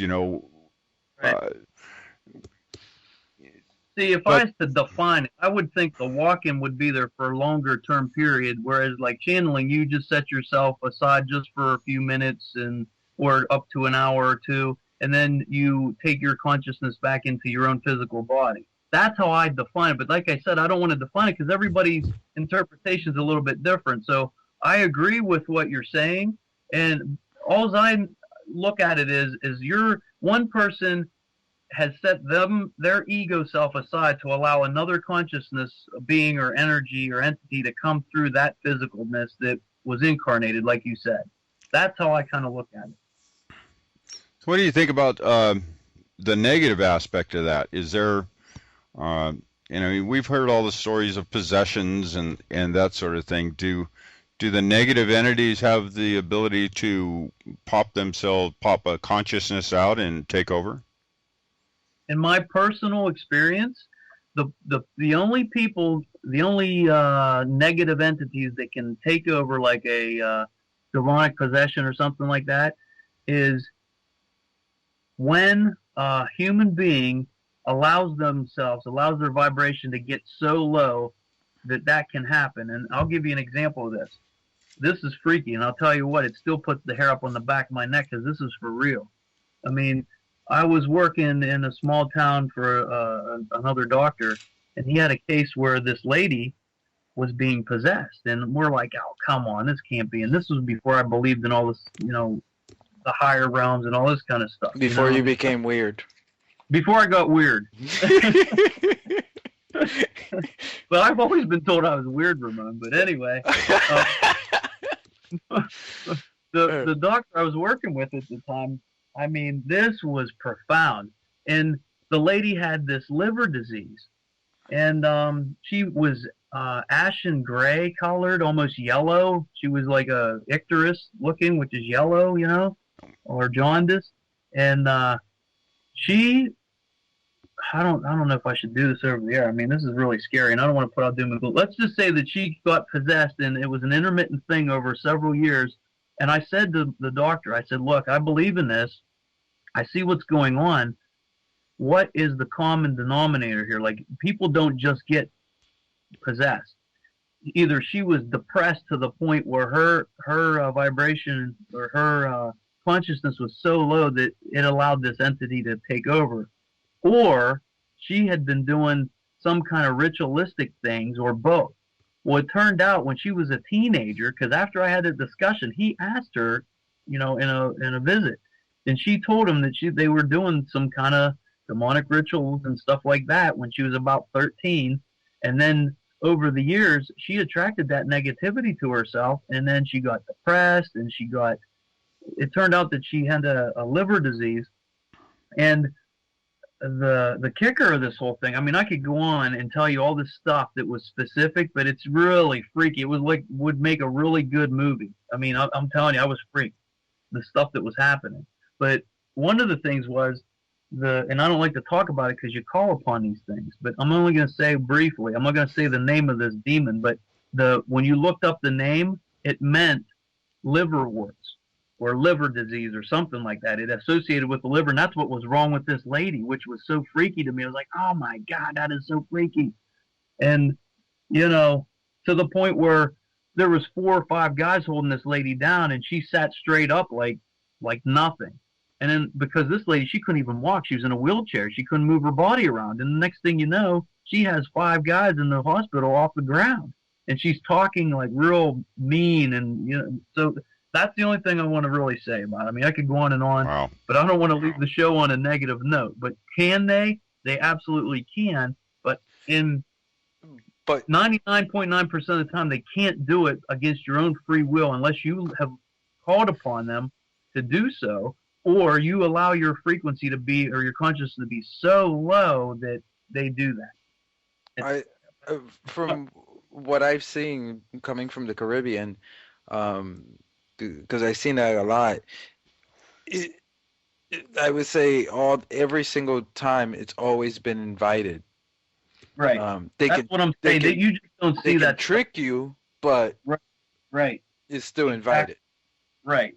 Right. See, if I was to define it, I would think the walk-in would be there for a longer term period, whereas like channeling, you just set yourself aside just for a few minutes or up to an hour or two, and then you take your consciousness back into your own physical body. That's how I define it. But like I said, I don't want to define it because everybody's interpretation is a little bit different. So I agree with what you're saying, and all I look at it is you're one person has set their ego self aside to allow another consciousness, being or energy or entity to come through that physicalness that was incarnated, like you said. That's how I kind of look at it. So what do you think about the negative aspect of that? Is there, we've heard all the stories of possessions and that sort of thing. Do the negative entities have the ability to pop a consciousness out and take over? In my personal experience, the only negative entities that can take over like a demonic possession or something like that is when a human being allows their vibration to get so low that can happen. And I'll give you an example of this. This is freaky, and I'll tell you what, it still puts the hair up on the back of my neck because this is for real. I mean, I was working in a small town for another doctor, and he had a case where this lady was being possessed. And we're like, oh, come on, this can't be. And this was before I believed in all this, the higher realms and all this kind of stuff. Before you became weird. Before I got weird. But I've always been told I was weird, Ramon. But anyway, the doctor I was working with at the time, I mean, this was profound. And the lady had this liver disease. And she was ashen gray colored, almost yellow. She was like a icterus looking, which is yellow, or jaundice. And I don't know if I should do this over the air. I mean, this is really scary, and I don't want to put out doom and gloom. Let's just say that she got possessed, and it was an intermittent thing over several years. And I said to the doctor, I said, look, I believe in this. I see what's going on. What is the common denominator here? Like, people don't just get possessed. Either she was depressed to the point where her vibration or her consciousness was so low that it allowed this entity to take over, or she had been doing some kind of ritualistic things, or both, Well, it turned out when she was a teenager, because after I had the discussion, he asked her, in a visit, and she told him that they were doing some kind of demonic rituals and stuff like that when she was about 13, and then over the years she attracted that negativity to herself, and then she got depressed, and it turned out that she had a liver disease, and the kicker of this whole thing, I mean, I could go on and tell you all this stuff that was specific, but it's really freaky. It was would make a really good movie. I mean, I'm telling you, I was freaked, the stuff that was happening. But one of the things was and I don't like to talk about it because you call upon these things, but I'm only going to say briefly, I'm not going to say the name of this demon, but when you looked up the name, it meant liverworts or liver disease or something like that. It associated with the liver, and that's what was wrong with this lady, which was so freaky to me. I was like, oh my God, that is so freaky. And, to the point where there was 4 or 5 guys holding this lady down, and she sat straight up like nothing. And then because this lady, she couldn't even walk. She was in a wheelchair. She couldn't move her body around. And the next thing you know, she has 5 guys in the hospital off the ground. And she's talking like real mean. And, so that's the only thing I want to really say about it. I mean, I could go on and on, Wow. but I don't want to leave the show on a negative note. But can they? They absolutely can. But 99.9% of the time, they can't do it against your own free will unless you have called upon them to do so, or you allow your frequency to be, or your consciousness to be so low that they do that. From what I've seen coming from the Caribbean, because I've seen that a lot, I would say every single time it's always been invited. Right. That's what I'm saying. You just don't see they that. Can trick you, but right. It's still invited. Right.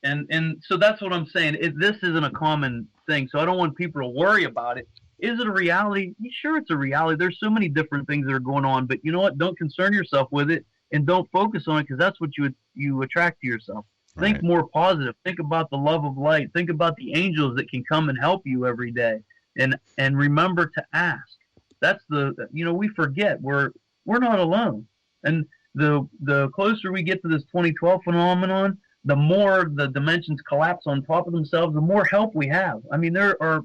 And so that's what I'm saying. This isn't a common thing, so I don't want people to worry about it. Is it a reality? Sure, it's a reality. There's so many different things that are going on, but you know what? Don't concern yourself with it, and don't focus on it, because that's what you attract to yourself. Right. Think more positive. Think about the love of light. Think about the angels that can come and help you every day, and remember to ask. That's we forget we're not alone, and the closer we get to this 2012 phenomenon, the more the dimensions collapse on top of themselves, the more help we have. I mean, there are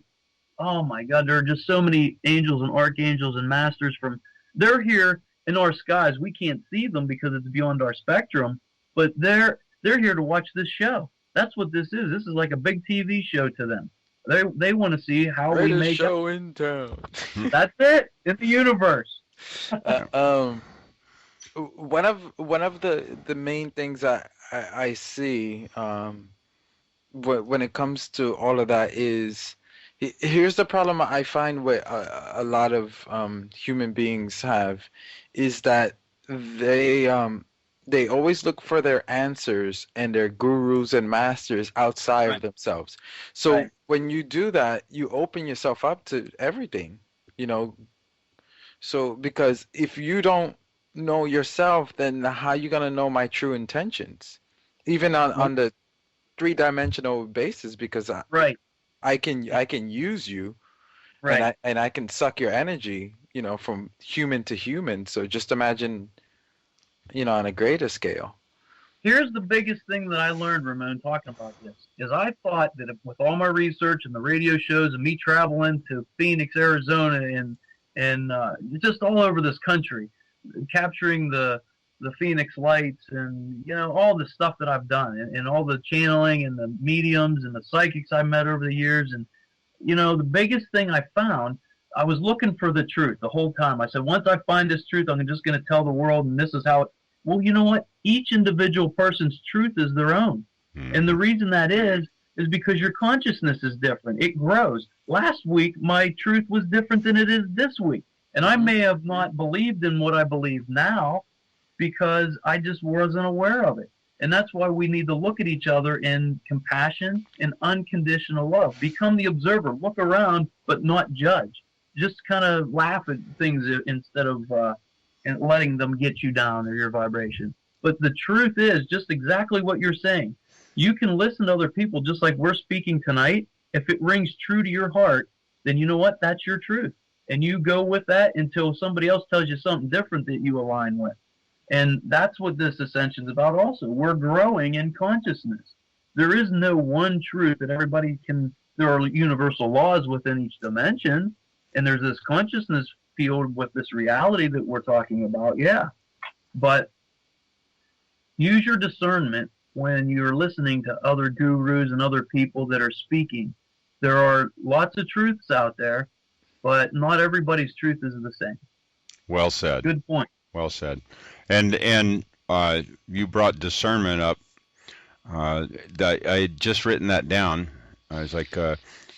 just so many angels and archangels and masters they're here in our skies. We can't see them because it's beyond our spectrum, but they're here to watch this show. That's what this is. This is like a big TV show to them. They want to see how we make show in town. That's it. In the universe. One of the main things I see when it comes to all of that is, here's the problem I find with a lot of human beings have, is that they always look for their answers and their gurus and masters outside of themselves. So when you do that, you open yourself up to everything, So because if you don't know yourself, then how are you going to know my true intentions? Even on the 3-dimensional basis, because I can use you, and I can suck your energy, from human to human. So just imagine, on a greater scale. Here's the biggest thing that I learned, Ramon, talking about this, is I thought that with all my research and the radio shows and me traveling to Phoenix, Arizona, and just all over this country, capturing the Phoenix lights and, all the stuff that I've done and all the channeling and the mediums and the psychics I met over the years. And, the biggest thing I found, I was looking for the truth the whole time. I said, once I find this truth, I'm just going to tell the world, and this is how well, you know what? Each individual person's truth is their own. And the reason that is because your consciousness is different. It grows. Last week, my truth was different than it is this week. And I may have not believed in what I believe now because I just wasn't aware of it. And that's why we need to look at each other in compassion and unconditional love. Become the observer. Look around, but not judge. Just kind of laugh at things instead of and letting them get you down or your vibration. But the truth is just exactly what you're saying. You can listen to other people just like we're speaking tonight. If it rings true to your heart, then you know what? That's your truth. And you go with that until somebody else tells you something different that you align with. And that's what this ascension is about also. We're growing in consciousness. There is no one truth that everybody can, there are universal laws within each dimension, and there's this consciousness field with this reality that we're talking about, yeah. But use your discernment when you're listening to other gurus and other people that are speaking. There are lots of truths out there, but not everybody's truth is the same. Well said. Good point. Well said. And you brought discernment up. I had just written that down. I was like,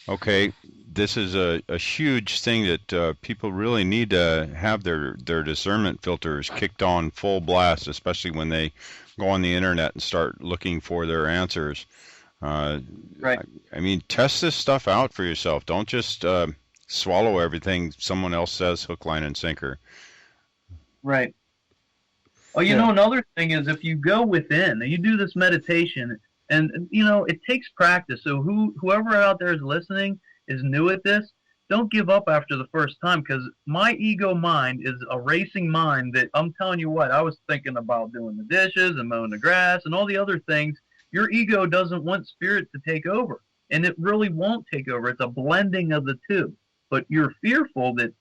okay, this is a huge thing that people really need to have their discernment filters kicked on full blast, especially when they go on the internet and start looking for their answers. Right. I mean, test this stuff out for yourself. Don't just swallow everything someone else says hook, line, and sinker. Right. Oh, you know, another thing is if you go within, you do this meditation, and you know, it takes practice. So whoever out there is listening is new at this, don't give up after the first time, because my ego mind is a racing mind that I'm telling you what, I was thinking about doing the dishes and mowing the grass and all the other things. Your ego doesn't want spirit to take over, and it really won't take over. It's a blending of the two. But you're fearful that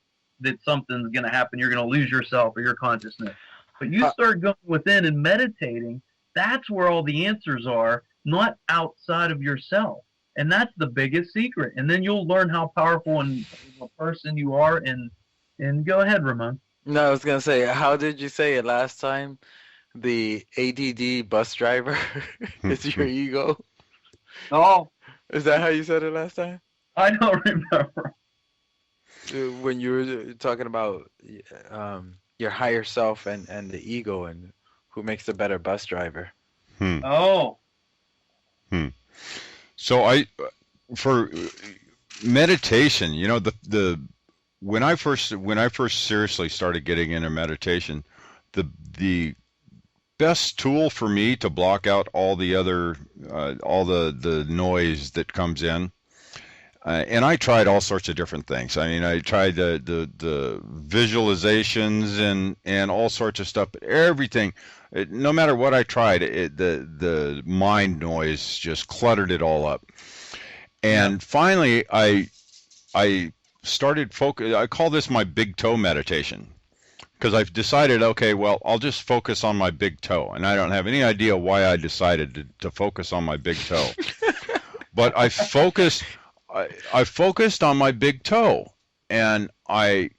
something's going to happen. You're going to lose yourself or your consciousness. But you start going within and meditating, that's where all the answers are, not outside of yourself. And that's the biggest secret. And then you'll learn how powerful and a person you are. And go ahead, Ramon. No, I was going to say, how did you say it last time? The ADD bus driver is your ego? Oh. Is that how you said it last time? I don't remember. When you were talking about your higher self and the ego and who makes the better bus driver. Oh. So for meditation, you know, when I first seriously started getting into meditation, the best tool for me to block out all the other all the noise that comes in. And I tried all sorts of different things. I mean, I tried the visualizations and all sorts of stuff, but everything, no matter what I tried, the mind noise just cluttered it all up. And finally, I started focus. I call this my big toe meditation, because I've decided, okay, well, I'll just focus on my big toe, and I don't have any idea why I decided to focus on my big toe, but I focused on my big toe, and I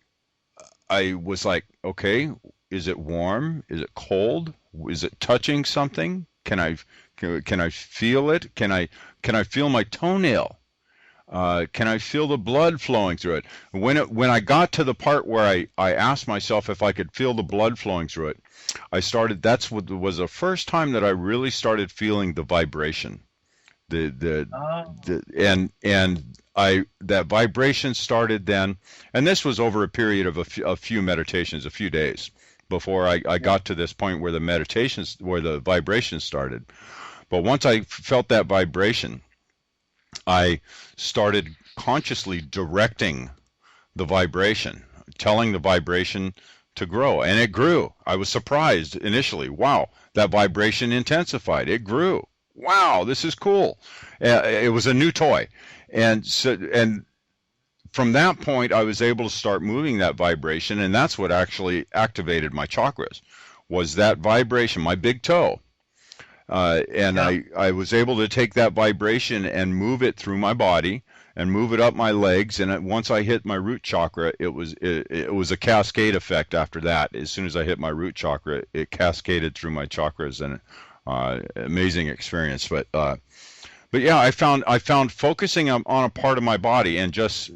was like, okay, is it warm? Is it cold? Is it touching something? Can I feel it? Can I feel my toenail? Can I feel the blood flowing through it? When I got to the part where I asked myself if I could feel the blood flowing through it, that's what was the first time that I really started feeling the vibration. That vibration started then, and this was over a period of a few meditations, a few days, before I got to this point where the vibration started. But once I felt that vibration, I started consciously directing the vibration, telling the vibration to grow, and it grew. I was surprised initially. Wow, that vibration intensified. It grew. Wow, this is cool. It was a new toy. And from that point, I was able to start moving that vibration, and that's what actually activated my chakras, was that vibration, my big toe. I was able to take that vibration and move it through my body and move it up my legs. And once I hit my root chakra, it was a cascade effect after that. As soon as I hit my root chakra, it cascaded through my chakras, and amazing experience. But yeah, I found focusing on a part of my body and just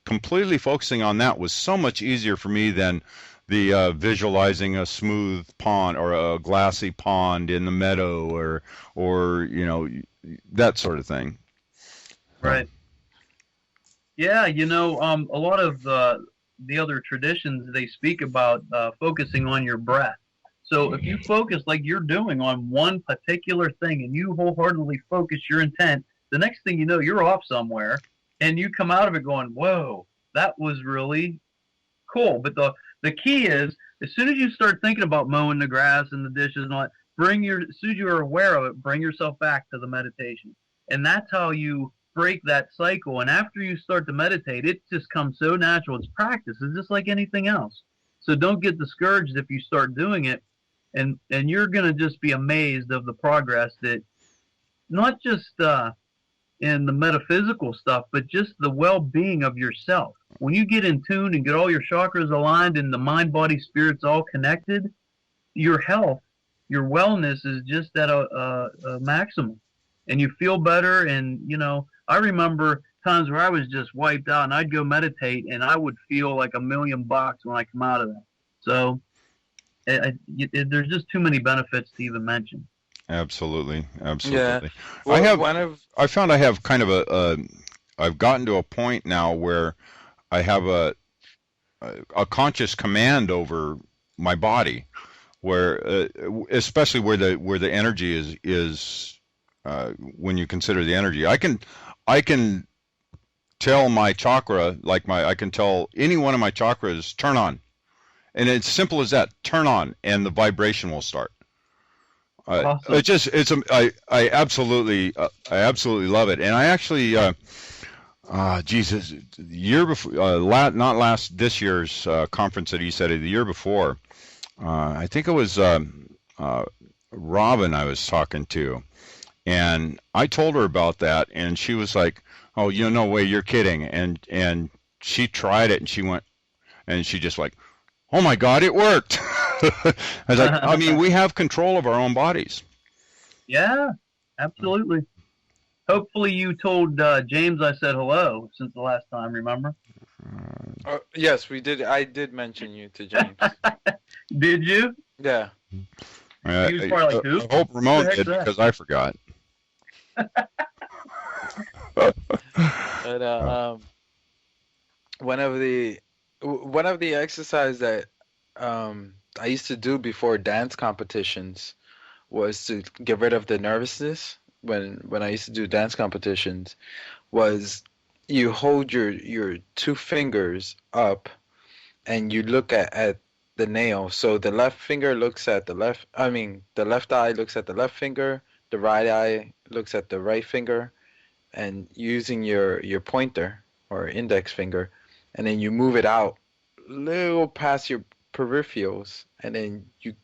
completely focusing on that was so much easier for me than the visualizing a smooth pond or a glassy pond in the meadow or you know, that sort of thing. Right. Yeah, you know, a lot of the other traditions, they speak about focusing on your breath. So if you focus like you're doing on one particular thing and you wholeheartedly focus your intent, the next thing you know, you're off somewhere and you come out of it going, whoa, that was really cool. But the key is, as soon as you start thinking about mowing the grass and the dishes and all that, as soon as you're aware of it, bring yourself back to the meditation. And that's how you break that cycle. And after you start to meditate, it just comes so natural. It's practice. It's just like anything else. So don't get discouraged if you start doing it. And you're going to just be amazed of the progress that not just in the metaphysical stuff, but just the well-being of yourself. When you get in tune and get all your chakras aligned and the mind, body, spirit's all connected, your health, your wellness is just at a maximum. And you feel better. And, you know, I remember times where I was just wiped out and I'd go meditate and I would feel like $1,000,000 when I come out of that. So there's just too many benefits to even mention. Absolutely. Yeah. Well, I found I have kind of I've gotten to a point now where I have a conscious command over my body, where especially where the energy is when you consider the energy, I can tell my chakra, I can tell any one of my chakras turn on, and it's simple as that, turn on, and the vibration will start. Awesome. I absolutely love it. And I actually Jesus, the year before, this year's conference that he said, the year before, I think it was Robin I was talking to, and I told her about that, and she was like, "Oh, no way, you're kidding." And she tried it, and she went, and she just like, "Oh my God, it worked." I was like, I mean, we have control of our own bodies. Yeah, absolutely. Hopefully you told James I said hello since the last time, remember? Yes, we did. I did mention you to James. Did you? Yeah. He was probably like, who? I hope Ramon did, because I forgot. But one of the exercises that I used to do before dance competitions was to get rid of the nervousness. When I used to do dance competitions, was you hold your two fingers up and you look at the nail. So the left finger looks at the left. The left eye looks at the left finger. The right eye looks at the right finger, and using your pointer or index finger, and then you move it out a little past your peripherals, and then you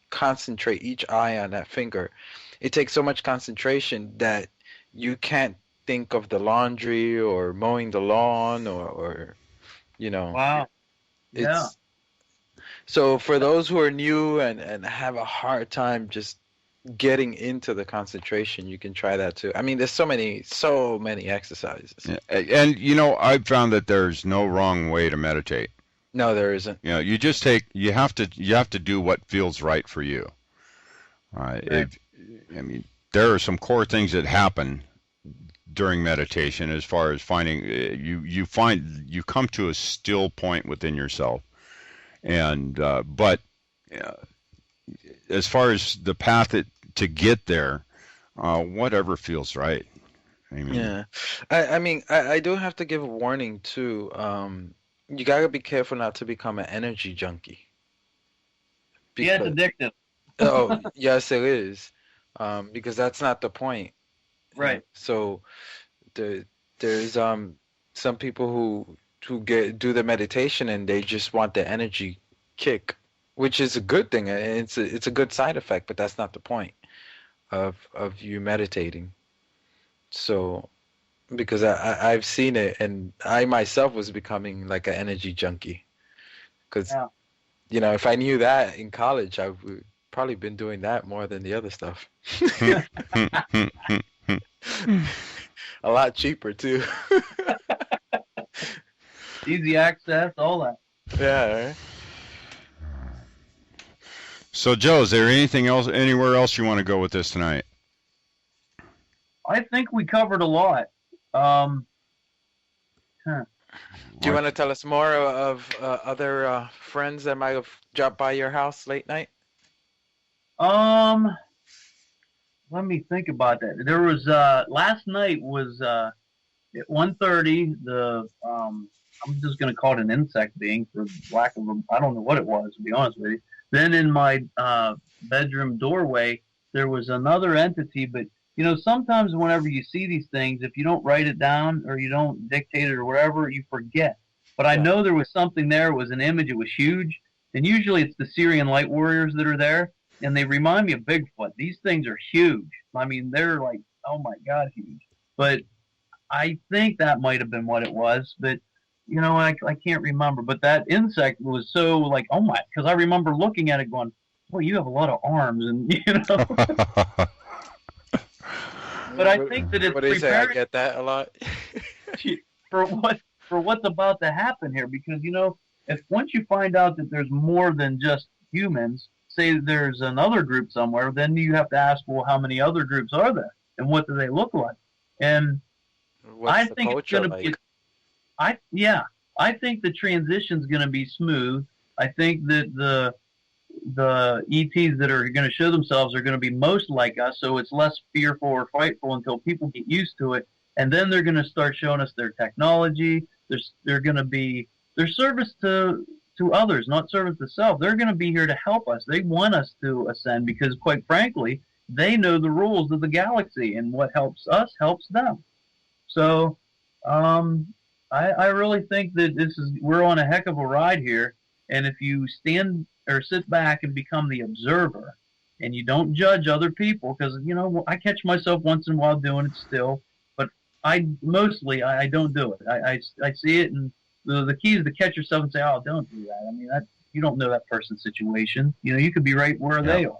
concentrate each eye on that finger. It takes so much concentration that you can't think of the laundry or mowing the lawn or Wow. Yeah. So for those who are new and have a hard time just getting into the concentration, you can try that too. I mean, there's so many exercises. Yeah. And I've found that there's no wrong way to meditate. No, there isn't. You have to do what feels right for you. Right. There are some core things that happen during meditation as far as finding you come to a still point within yourself, and but as far as the path to get there, whatever feels right. Yeah, I do have to give a warning too. You gotta be careful not to become an energy junkie. Yeah, it's addictive. Oh, yes, it is. Because that's not the point. Right. So there's some people who do the meditation and they just want the energy kick, which is a good thing. It's a good side effect, but that's not the point of you meditating. So because I've seen it, and I myself was becoming like an energy junkie. Because if I knew that in college, I would probably been doing that more than the other stuff. A lot cheaper too. Easy access, all that. Yeah. Right? So, Joe, is there anywhere else you want to go with this tonight? I think we covered a lot. Do you want to tell us more of other friends that might have dropped by your house late night? Let me think about that. There was last night was at 1:30. I'm just going to call it an insect being for lack of I don't know what it was, to be honest with you. Then in my bedroom doorway, there was another entity, but sometimes whenever you see these things, if you don't write it down or you don't dictate it or whatever, you forget. But I know there was something there. It was an image. It was huge. And usually it's the Syrian light warriors that are there. And they remind me of Bigfoot. These things are huge. I mean, they're like, oh my God, huge. But I think that might have been what it was. But, I can't remember. But that insect was so like, oh my, because I remember looking at it going, boy, you have a lot of arms. And, But I think that it's what do you say? I get that a lot. for what's about to happen here, because if once you find out that there's more than just humans, say there's another group somewhere, then you have to ask, well, how many other groups are there, and what do they look like? And I think it's going to be. I think the transition's going to be smooth. I think that the ETs that are going to show themselves are going to be most like us, so it's less fearful or frightful until people get used to it, and then they're going to start showing us their technology. They're going to be their service to others, not service to self. They're going to be here to help us. They want us to ascend because, quite frankly, they know the rules of the galaxy, and what helps us helps them. So I really think that we're on a heck of a ride here, and if you stand or sit back and become the observer, and you don't judge other people, because I catch myself once in a while doing it still, but I don't do it. I see it, and the key is to catch yourself and say, oh, don't do that. I mean, you don't know that person's situation. You could be right where they are.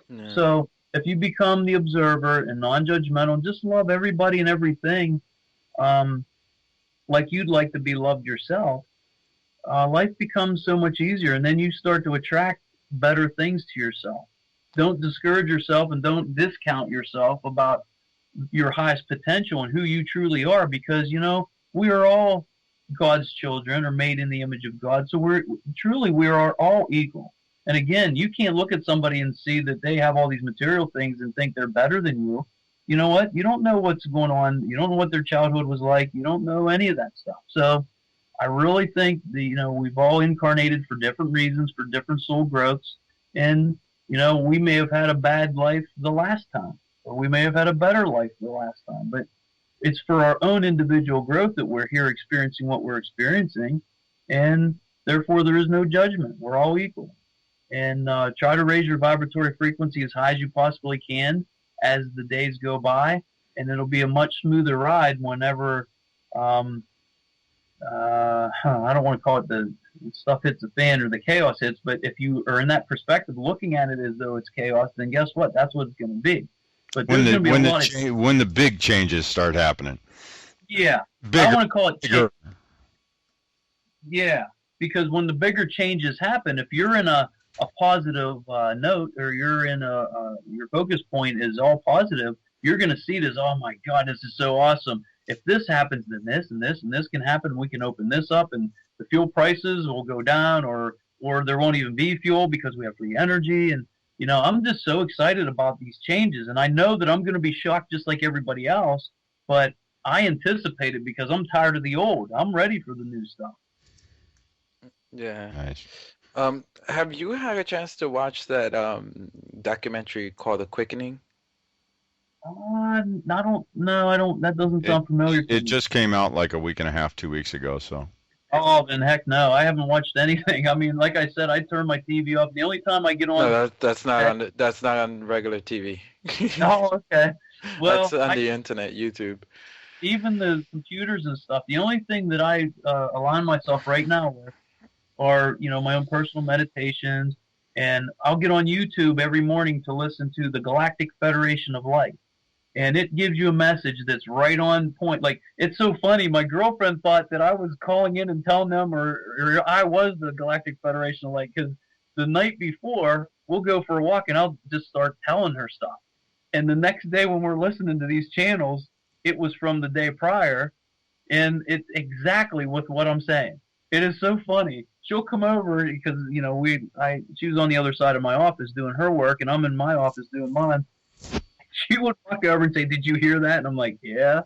Yeah. So if you become the observer and non-judgmental, and just love everybody and everything, like you'd like to be loved yourself, life becomes so much easier, and then you start to attract better things to yourself. Don't discourage yourself, and don't discount yourself about your highest potential and who you truly are, because we are all God's children, or made in the image of God. So we are all equal. And again, you can't look at somebody and see that they have all these material things and think they're better than you. You know what? You don't know what's going on. You don't know what their childhood was like. You don't know any of that stuff. So I really think that, we've all incarnated for different reasons, for different soul growths. And, we may have had a bad life the last time, or we may have had a better life the last time. But it's for our own individual growth that we're here experiencing what we're experiencing. And therefore, there is no judgment. We're all equal. And try to raise your vibratory frequency as high as you possibly can as the days go by. And it'll be a much smoother ride whenever I don't want to call it the stuff hits the fan or the chaos hits, but if you are in that perspective, looking at it as though it's chaos, then guess what? That's what it's going to be. But when the big changes start happening. Yeah, bigger, I want to call it bigger. Yeah, because when the bigger changes happen, if you're in a positive note, or you're in your focus point is all positive, you're going to see it as, oh my God, this is so awesome. If this happens, then this and this and this can happen. We can open this up, and the fuel prices will go down, or there won't even be fuel because we have free energy. And I'm just so excited about these changes, and I know that I'm going to be shocked just like everybody else, but I anticipate it because I'm tired of the old. I'm ready for the new stuff. Yeah. Nice. Have you had a chance to watch that documentary called The Quickening? I don't. That doesn't sound familiar to me. It just came out like a week and a half, 2 weeks ago. So. Oh, then heck no! I haven't watched anything. I mean, like I said, I turn my TV off. The only time I get on. No, that's not on regular TV. Oh, okay. Well, that's on the internet, YouTube. Even the computers and stuff. The only thing that I align myself right now with are my own personal meditations, and I'll get on YouTube every morning to listen to the Galactic Federation of Light. And it gives you a message that's right on point. Like, it's so funny. My girlfriend thought that I was calling in and telling them, or I was the Galactic Federation of Light, because the night before, we'll go for a walk, and I'll just start telling her stuff. And the next day when we're listening to these channels, it was from the day prior, and it's exactly with what I'm saying. It is so funny. She'll come over because, she was on the other side of my office doing her work, and I'm in my office doing mine. She would walk over and say, "Did you hear that?" And I'm like, "Yeah."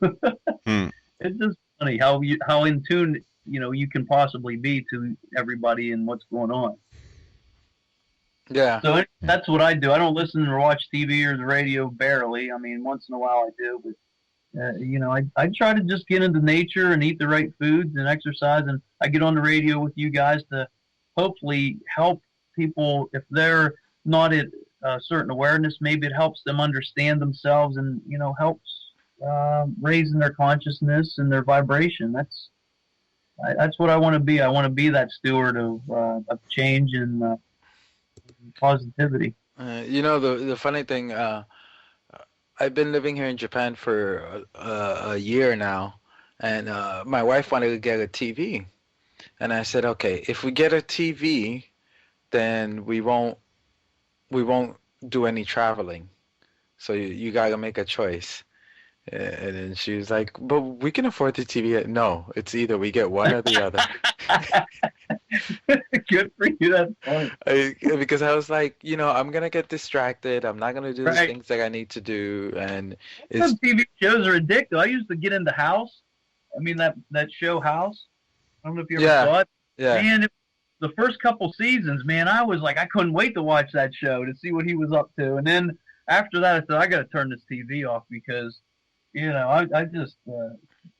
It's just funny how in tune you can possibly be to everybody and what's going on. Yeah. So that's what I do. I don't listen or watch TV or the radio barely. I mean, once in a while I do, but I try to just get into nature and eat the right foods and exercise. And I get on the radio with you guys to hopefully help people if they're not at a certain awareness. Maybe it helps them understand themselves and helps raising their consciousness and their vibration. That's what I want to be. I want to be that steward of change and positivity. The funny thing, I've been living here in Japan for a year now, and my wife wanted to get a TV, and I said, okay, if we get a TV, then we won't do any traveling. So you gotta make a choice. And then she was like, but we can afford the TV. No, it's either we get one or the other. Good for you. That's funny. Because I was like, I'm going to get distracted. I'm not going to do the things that I need to do. And some TV shows are addictive. I used to get into House. I mean, that show House. I don't know if you ever saw it. Yeah. Man, the first couple seasons, man, I was like, I couldn't wait to watch that show to see what he was up to. And then after that, I said, I got to turn this TV off because I just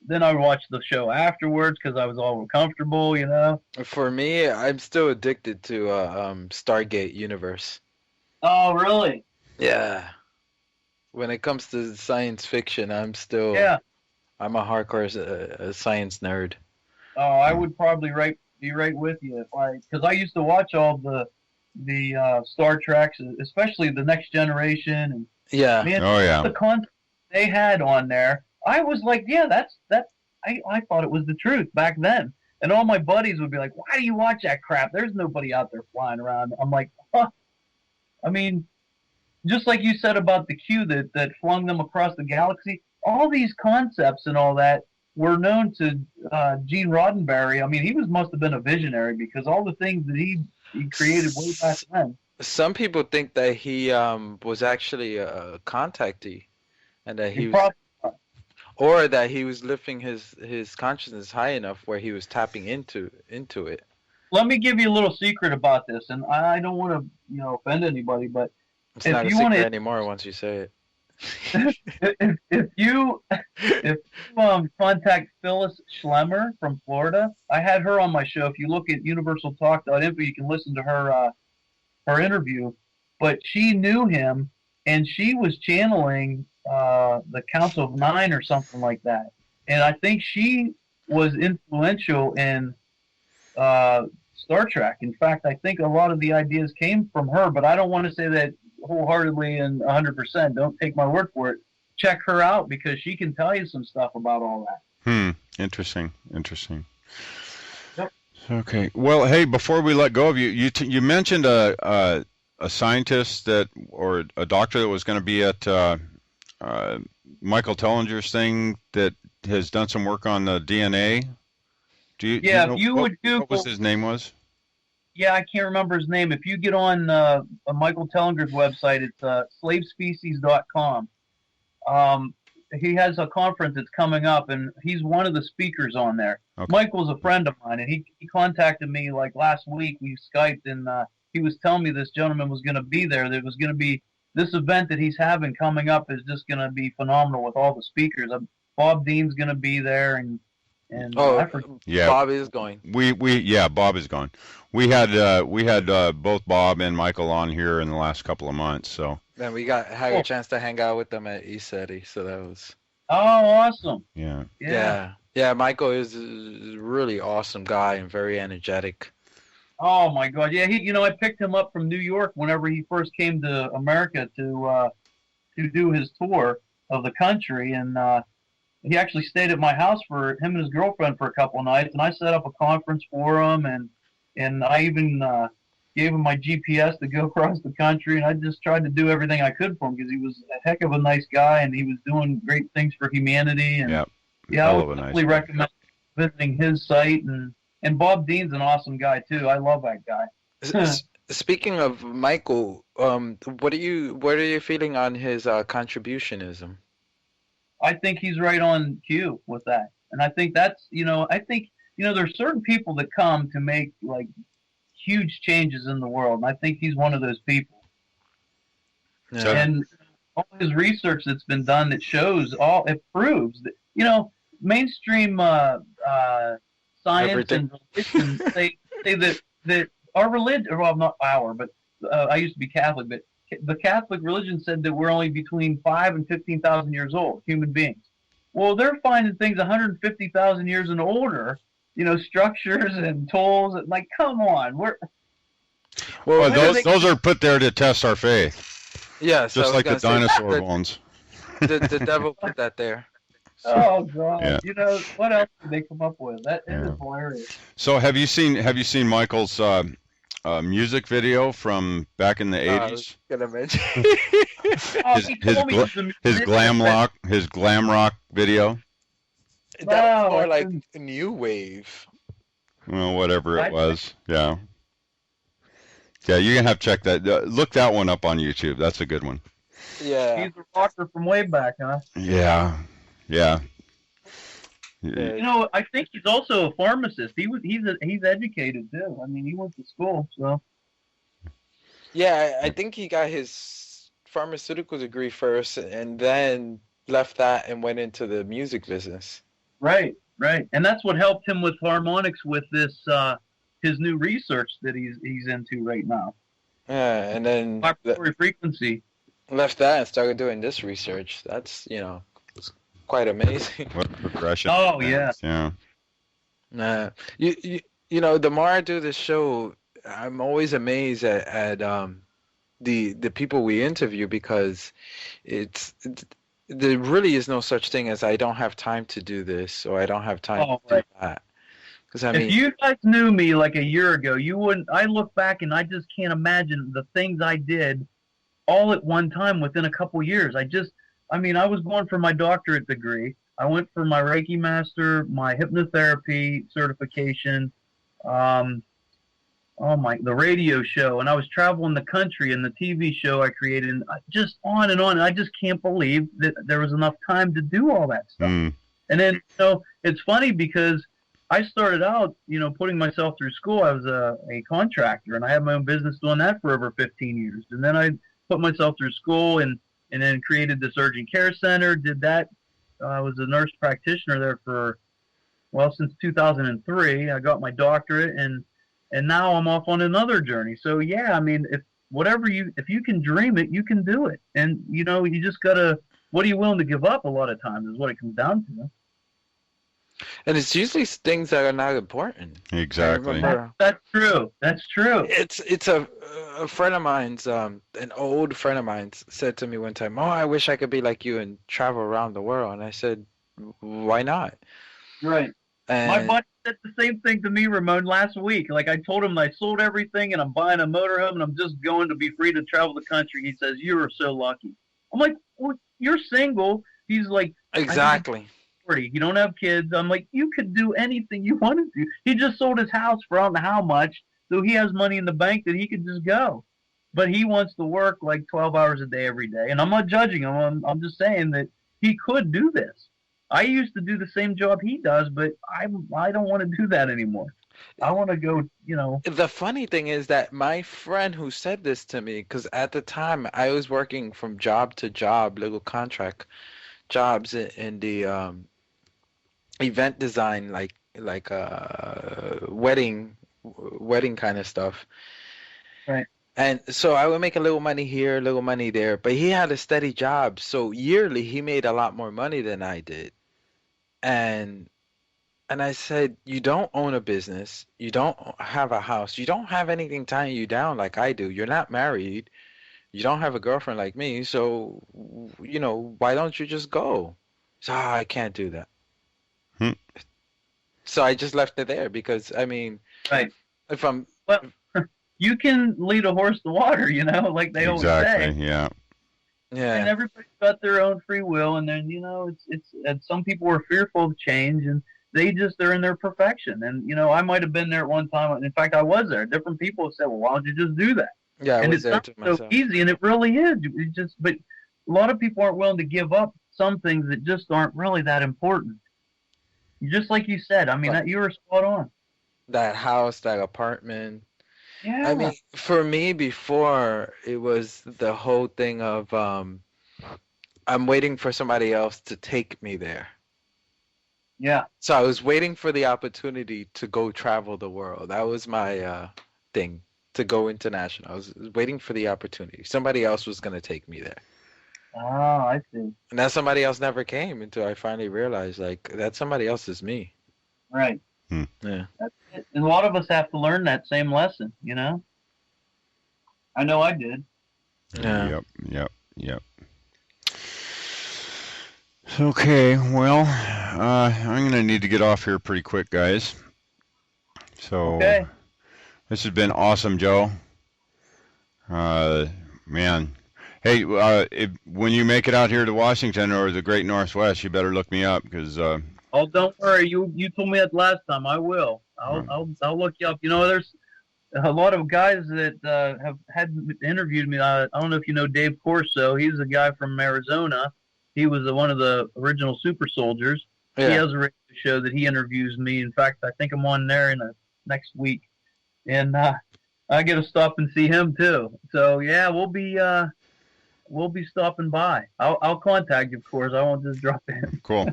then I watched the show afterwards because I was all uncomfortable, For me, I'm still addicted to Stargate universe. Oh, really? Yeah. When it comes to science fiction, I'm still I'm a hardcore science nerd. Oh, I would probably be right with you because I used to watch all the Star Treks, especially the Next Generation, and man, the content they had on there, I was like, yeah, that's I thought it was the truth back then. And all my buddies would be like, why do you watch that crap? There's nobody out there flying around. I'm like, huh. I mean, just like you said about the Q that flung them across the galaxy, all these concepts and all that were known to Gene Roddenberry. I mean, he must have been a visionary because all the things that he created way back then. Some people think that he was actually a contactee. And that he was, or that he was lifting his consciousness high enough where he was tapping into it. Let me give you a little secret about this, and I don't want to offend anybody, but it's not a secret anymore once you say it. if you contact Phyllis Schlemmer from Florida, I had her on my show. If you look at universaltalk.info, you can listen to her interview. But she knew him, and she was channeling the Council of Nine or something like that. And I think she was influential in Star Trek. In fact, I think a lot of the ideas came from her, but I don't want to say that wholeheartedly and 100%. Don't take my word for it. Check her out because she can tell you some stuff about all that. Interesting. Yep. Okay. Well, hey, before we let go of you, you mentioned a scientist or a doctor that was going to be at Michael Tellinger's thing that has done some work on the DNA. If you would Google what was his name was? Yeah, I can't remember his name. If you get on Michael Tellinger's website, it's slavespecies.com. He has a conference that's coming up, and he's one of the speakers on there. Okay. Michael's a friend of mine, and he contacted me like last week. We Skyped, and he was telling me this gentleman was going to be there. There was going to be this event that he's having coming up is just going to be phenomenal with all the speakers. Bob Dean's going to be there, and Bob is going. Bob is going. We had both Bob and Michael on here in the last couple of months. So then we had a chance to hang out with them at ECETI, so that was. Oh, awesome! Yeah. Michael is a really awesome guy and very energetic. Oh my God! Yeah, I picked him up from New York whenever he first came to America to do his tour of the country, and he actually stayed at my house for him and his girlfriend for a couple of nights, and I set up a conference for him, and I even gave him my GPS to go across the country, and I just tried to do everything I could for him because he was a heck of a nice guy, and he was doing great things for humanity, and I would definitely recommend visiting his site, and Bob Dean's an awesome guy too. I love that guy. Speaking of Michael, what are you feeling on his contributionism? I think he's right on cue with that. And I think that's, there's certain people that come to make like huge changes in the world. And I think he's one of those people. So- And all his research that's been done that shows it proves that, mainstream science Everything. and religion say that our religion, well, not our, but I used to be Catholic, but the Catholic religion said that we're only between 5 and 15,000 years old, human beings. Well, they're finding things 150,000 years and older, structures and tools. Like, come on, Well, those are put there to test our faith. Yeah, Just like the dinosaur bones. The devil put that there. Oh God! Yeah. What else did they come up with? That is hilarious. So have you seen Michael's music video from back in the 80s? I was gonna mention. His glam rock video. That was more like new wave. Well, whatever it was. Yeah. Yeah, you're gonna have to check that. Look that one up on YouTube. That's a good one. Yeah. He's a rocker from way back, huh? Yeah. Yeah. I think he's also a pharmacist. He's educated too. I mean, he went to school, so. Yeah, I think he got his pharmaceutical degree first, and then left that and went into the music business. Right, and that's what helped him with harmonics with this his new research that he's into right now. Yeah, and then vibratory frequency. Left that and started doing this research. That's it's quite amazing. What progression? Oh yeah. Yeah. The more I do this show, I'm always amazed at the people we interview, because there really is no such thing as I don't have time to do this or I don't have time to do that. Because if you guys knew me like a year ago, you wouldn't. I look back and I just can't imagine the things I did all at one time within a couple years. I was going for my doctorate degree. I went for my Reiki Master, my hypnotherapy certification, the radio show, and I was traveling the country and the TV show I created, and just on and on. And I just can't believe that there was enough time to do all that stuff. And then, it's funny because I started out, putting myself through school. I was a contractor, and I had my own business doing that for over 15 years. And then I put myself through school and then created this urgent care center, did that. I was a nurse practitioner there since 2003. I got my doctorate, and now I'm off on another journey. So yeah, if you can dream it, you can do it. And you just gotta, what are you willing to give up a lot of times is what it comes down to. And it's usually things that are not important. Exactly. That's true. It's a friend of mine's, an old friend of mine said to me one time, "Oh, I wish I could be like you and travel around the world." And I said, "Why not?" Right. And my buddy said the same thing to me, Ramon, last week. Like, I told him I sold everything and I'm buying a motorhome and I'm just going to be free to travel the country. He says, "You are so lucky." I'm like, "Well, you're single." He's like, "Exactly. You don't have kids." I'm like, "You could do anything you wanted to." He just sold his house for I don't know how much, so he has money in the bank that he could just go. But he wants to work like 12 hours a day every day. And I'm not judging him. I'm just saying that he could do this. I used to do the same job he does, but I don't want to do that anymore. I want to go, The funny thing is that my friend who said this to me, because at the time I was working from job to job, little contract jobs in the event design, like wedding kind of stuff. Right. And so I would make a little money here, a little money there, but he had a steady job. So yearly he made a lot more money than I did. And I said, "You don't own a business. You don't have a house. You don't have anything tying you down like I do. You're not married. You don't have a girlfriend like me. So, why don't you just go?" So I can't do that. So I just left it there because, right. If I'm... Well, you can lead a horse to water, like they always say. Yeah. And everybody's got their own free will, and then, and some people are fearful of change, and they're in their perfection. And, I might have been there at one time. In fact, I was there. Different people have said, "Well, why don't you just do that?" Yeah, and it's not so easy, and it really is. But a lot of people aren't willing to give up some things that just aren't really that important. Just like you said. I mean, But you were spot on. that house, that apartment. Yeah. I mean, for me before, it was the whole thing of I'm waiting for somebody else to take me there. Yeah. So I was waiting for the opportunity to go travel the world. That was my thing, to go international. I was waiting for the opportunity. Somebody else was going to take me there. Oh, I see. And that somebody else never came until I finally realized, like, that somebody else is me. Right. Yeah. That's it. And a lot of us have to learn that same lesson, you know? I know I did. Yeah. Yep. Okay, well, I'm going to need to get off here pretty quick, guys. So, Okay. this has been awesome, Joe. Man. Hey, when you make it out here to Washington or the Great Northwest, you better look me up because. Oh, don't worry. You told me that last time. I will. I'll look you up. You know, there's a lot of guys that have had interviewed me. I don't know if you know Dave Corso. He's a guy from Arizona. He was one of the original super soldiers. Yeah. He has a radio show that he interviews me. In fact, I think I'm on there in the next week, and I get to stop and see him too. So yeah, we'll be stopping by. I'll contact you, of course. I won't just drop in. Cool.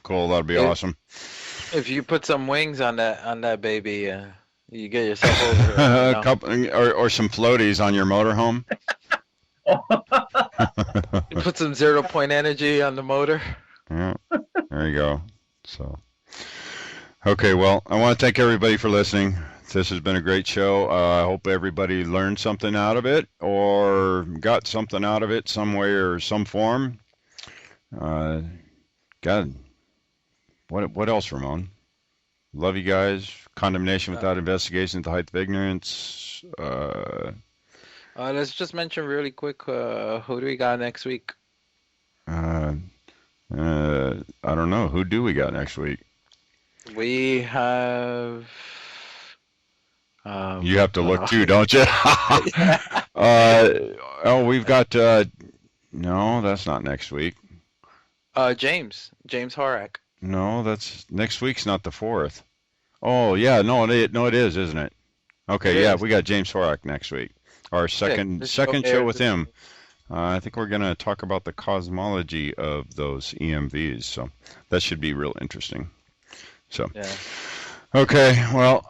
That'll be awesome. If you put some wings on that baby, you get yourself over here. A couple, or some floaties on your motorhome. You put some 0-point energy on the motor. Yeah, there you go. So, okay, well, I want to thank everybody for listening. This has been a great show. I hope everybody learned something out of it or got something out of it some way or some form. God, what else, Ramon? Love you guys. Condemnation without investigation at the height of ignorance. Let's just mention really quick, who do we got next week? I don't know. Who do we got next week? We have... you have to look too, don't you? We've got... no, that's not next week. James Horak. No, that's next week's not the 4th. Oh, yeah, no, it is, isn't it? Okay, yeah, we got James Horak next week. Our second show with him. I think we're going to talk about the cosmology of those EMVs, so that should be real interesting. So, yeah. Okay, well,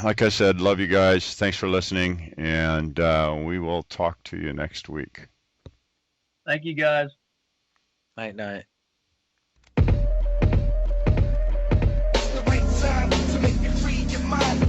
like I said, love you guys. Thanks for listening, and we will talk to you next week. Thank you, guys. Night. The right time to make you free your mind.